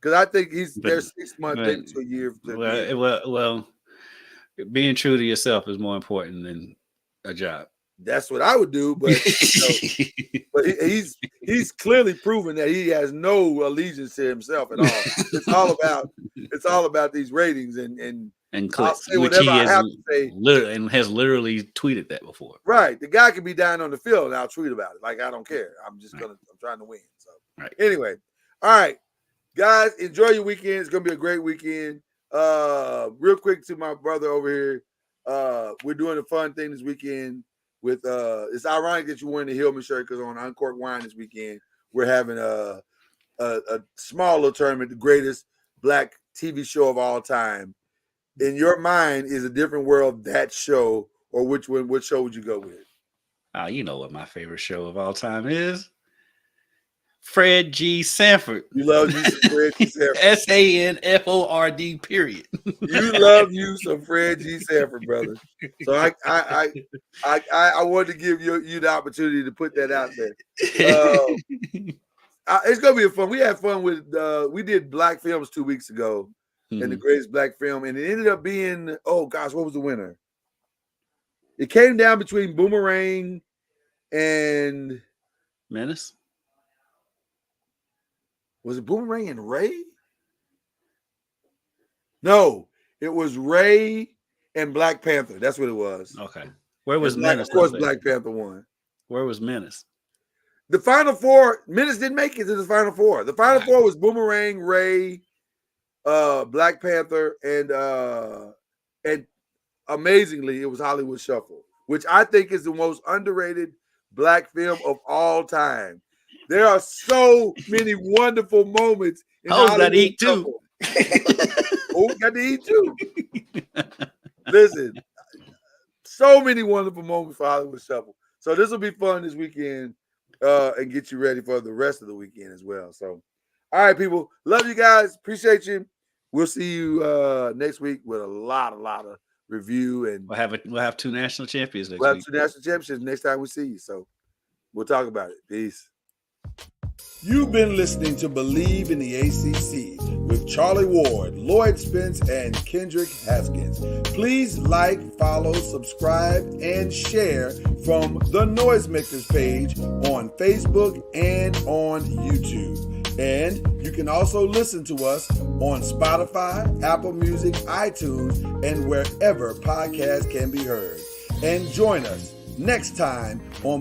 Because I think there's 6 months into a year. Well, being true to yourself is more important than a job. That's what I would do, but but he's clearly proven that he has no allegiance to himself at all. It's all about these ratings and clicks, which he has literally tweeted that before. Right, the guy could be down on the field and I'll tweet about it. Like I don't care. I'm trying to win. So anyway, all right, guys, enjoy your weekend. It's gonna be a great weekend. Real quick to my brother over here, we're doing a fun thing this weekend. With it's ironic that you're wearing the Hillman shirt because on Uncorked Wine this weekend we're having a small little tournament, the greatest black TV show of all time. In your mind, is a different world that show, or which show would you go with? You know what my favorite show of all time is? Fred G. Sanford. You love you some Fred G. Sanford. SANFORD. Period. You love you some Fred G. Sanford, brother. So I wanted to give you the opportunity to put that out there. It's gonna be fun. We had fun with we did black films 2 weeks ago, and the greatest black film, and it ended up being what was the winner? It came down between Boomerang and Menace. Was it Boomerang and Ray? No, it was Ray and Black Panther. That's what it was. Okay. Where was Menace? Of course, Black Panther won. Where was Menace? The Final Four, Menace didn't make it to the Final Four. The Final Four was Boomerang, Ray, Black Panther, and amazingly, it was Hollywood Shuffle, which I think is the most underrated black film of all time. There are so many wonderful moments in Hollywood got to eat Shuffle. Got to eat too. Listen, so many wonderful moments for Hollywood Shuffle. So this will be fun this weekend and get you ready for the rest of the weekend as well. So, all right, people. Love you guys. Appreciate you. We'll see you next week with a lot of review. And we'll have 2 national champions next week. We'll have 2 national championships next time we see you. So we'll talk about it. Peace. You've been listening to Believe in the ACC with Charlie Ward, Lloyd Spence, and Kendrick Haskins. Please like, follow, subscribe, and share from the Noisemakers page on Facebook and on YouTube. And you can also listen to us on Spotify, Apple Music, iTunes, and wherever podcasts can be heard. And join us next time on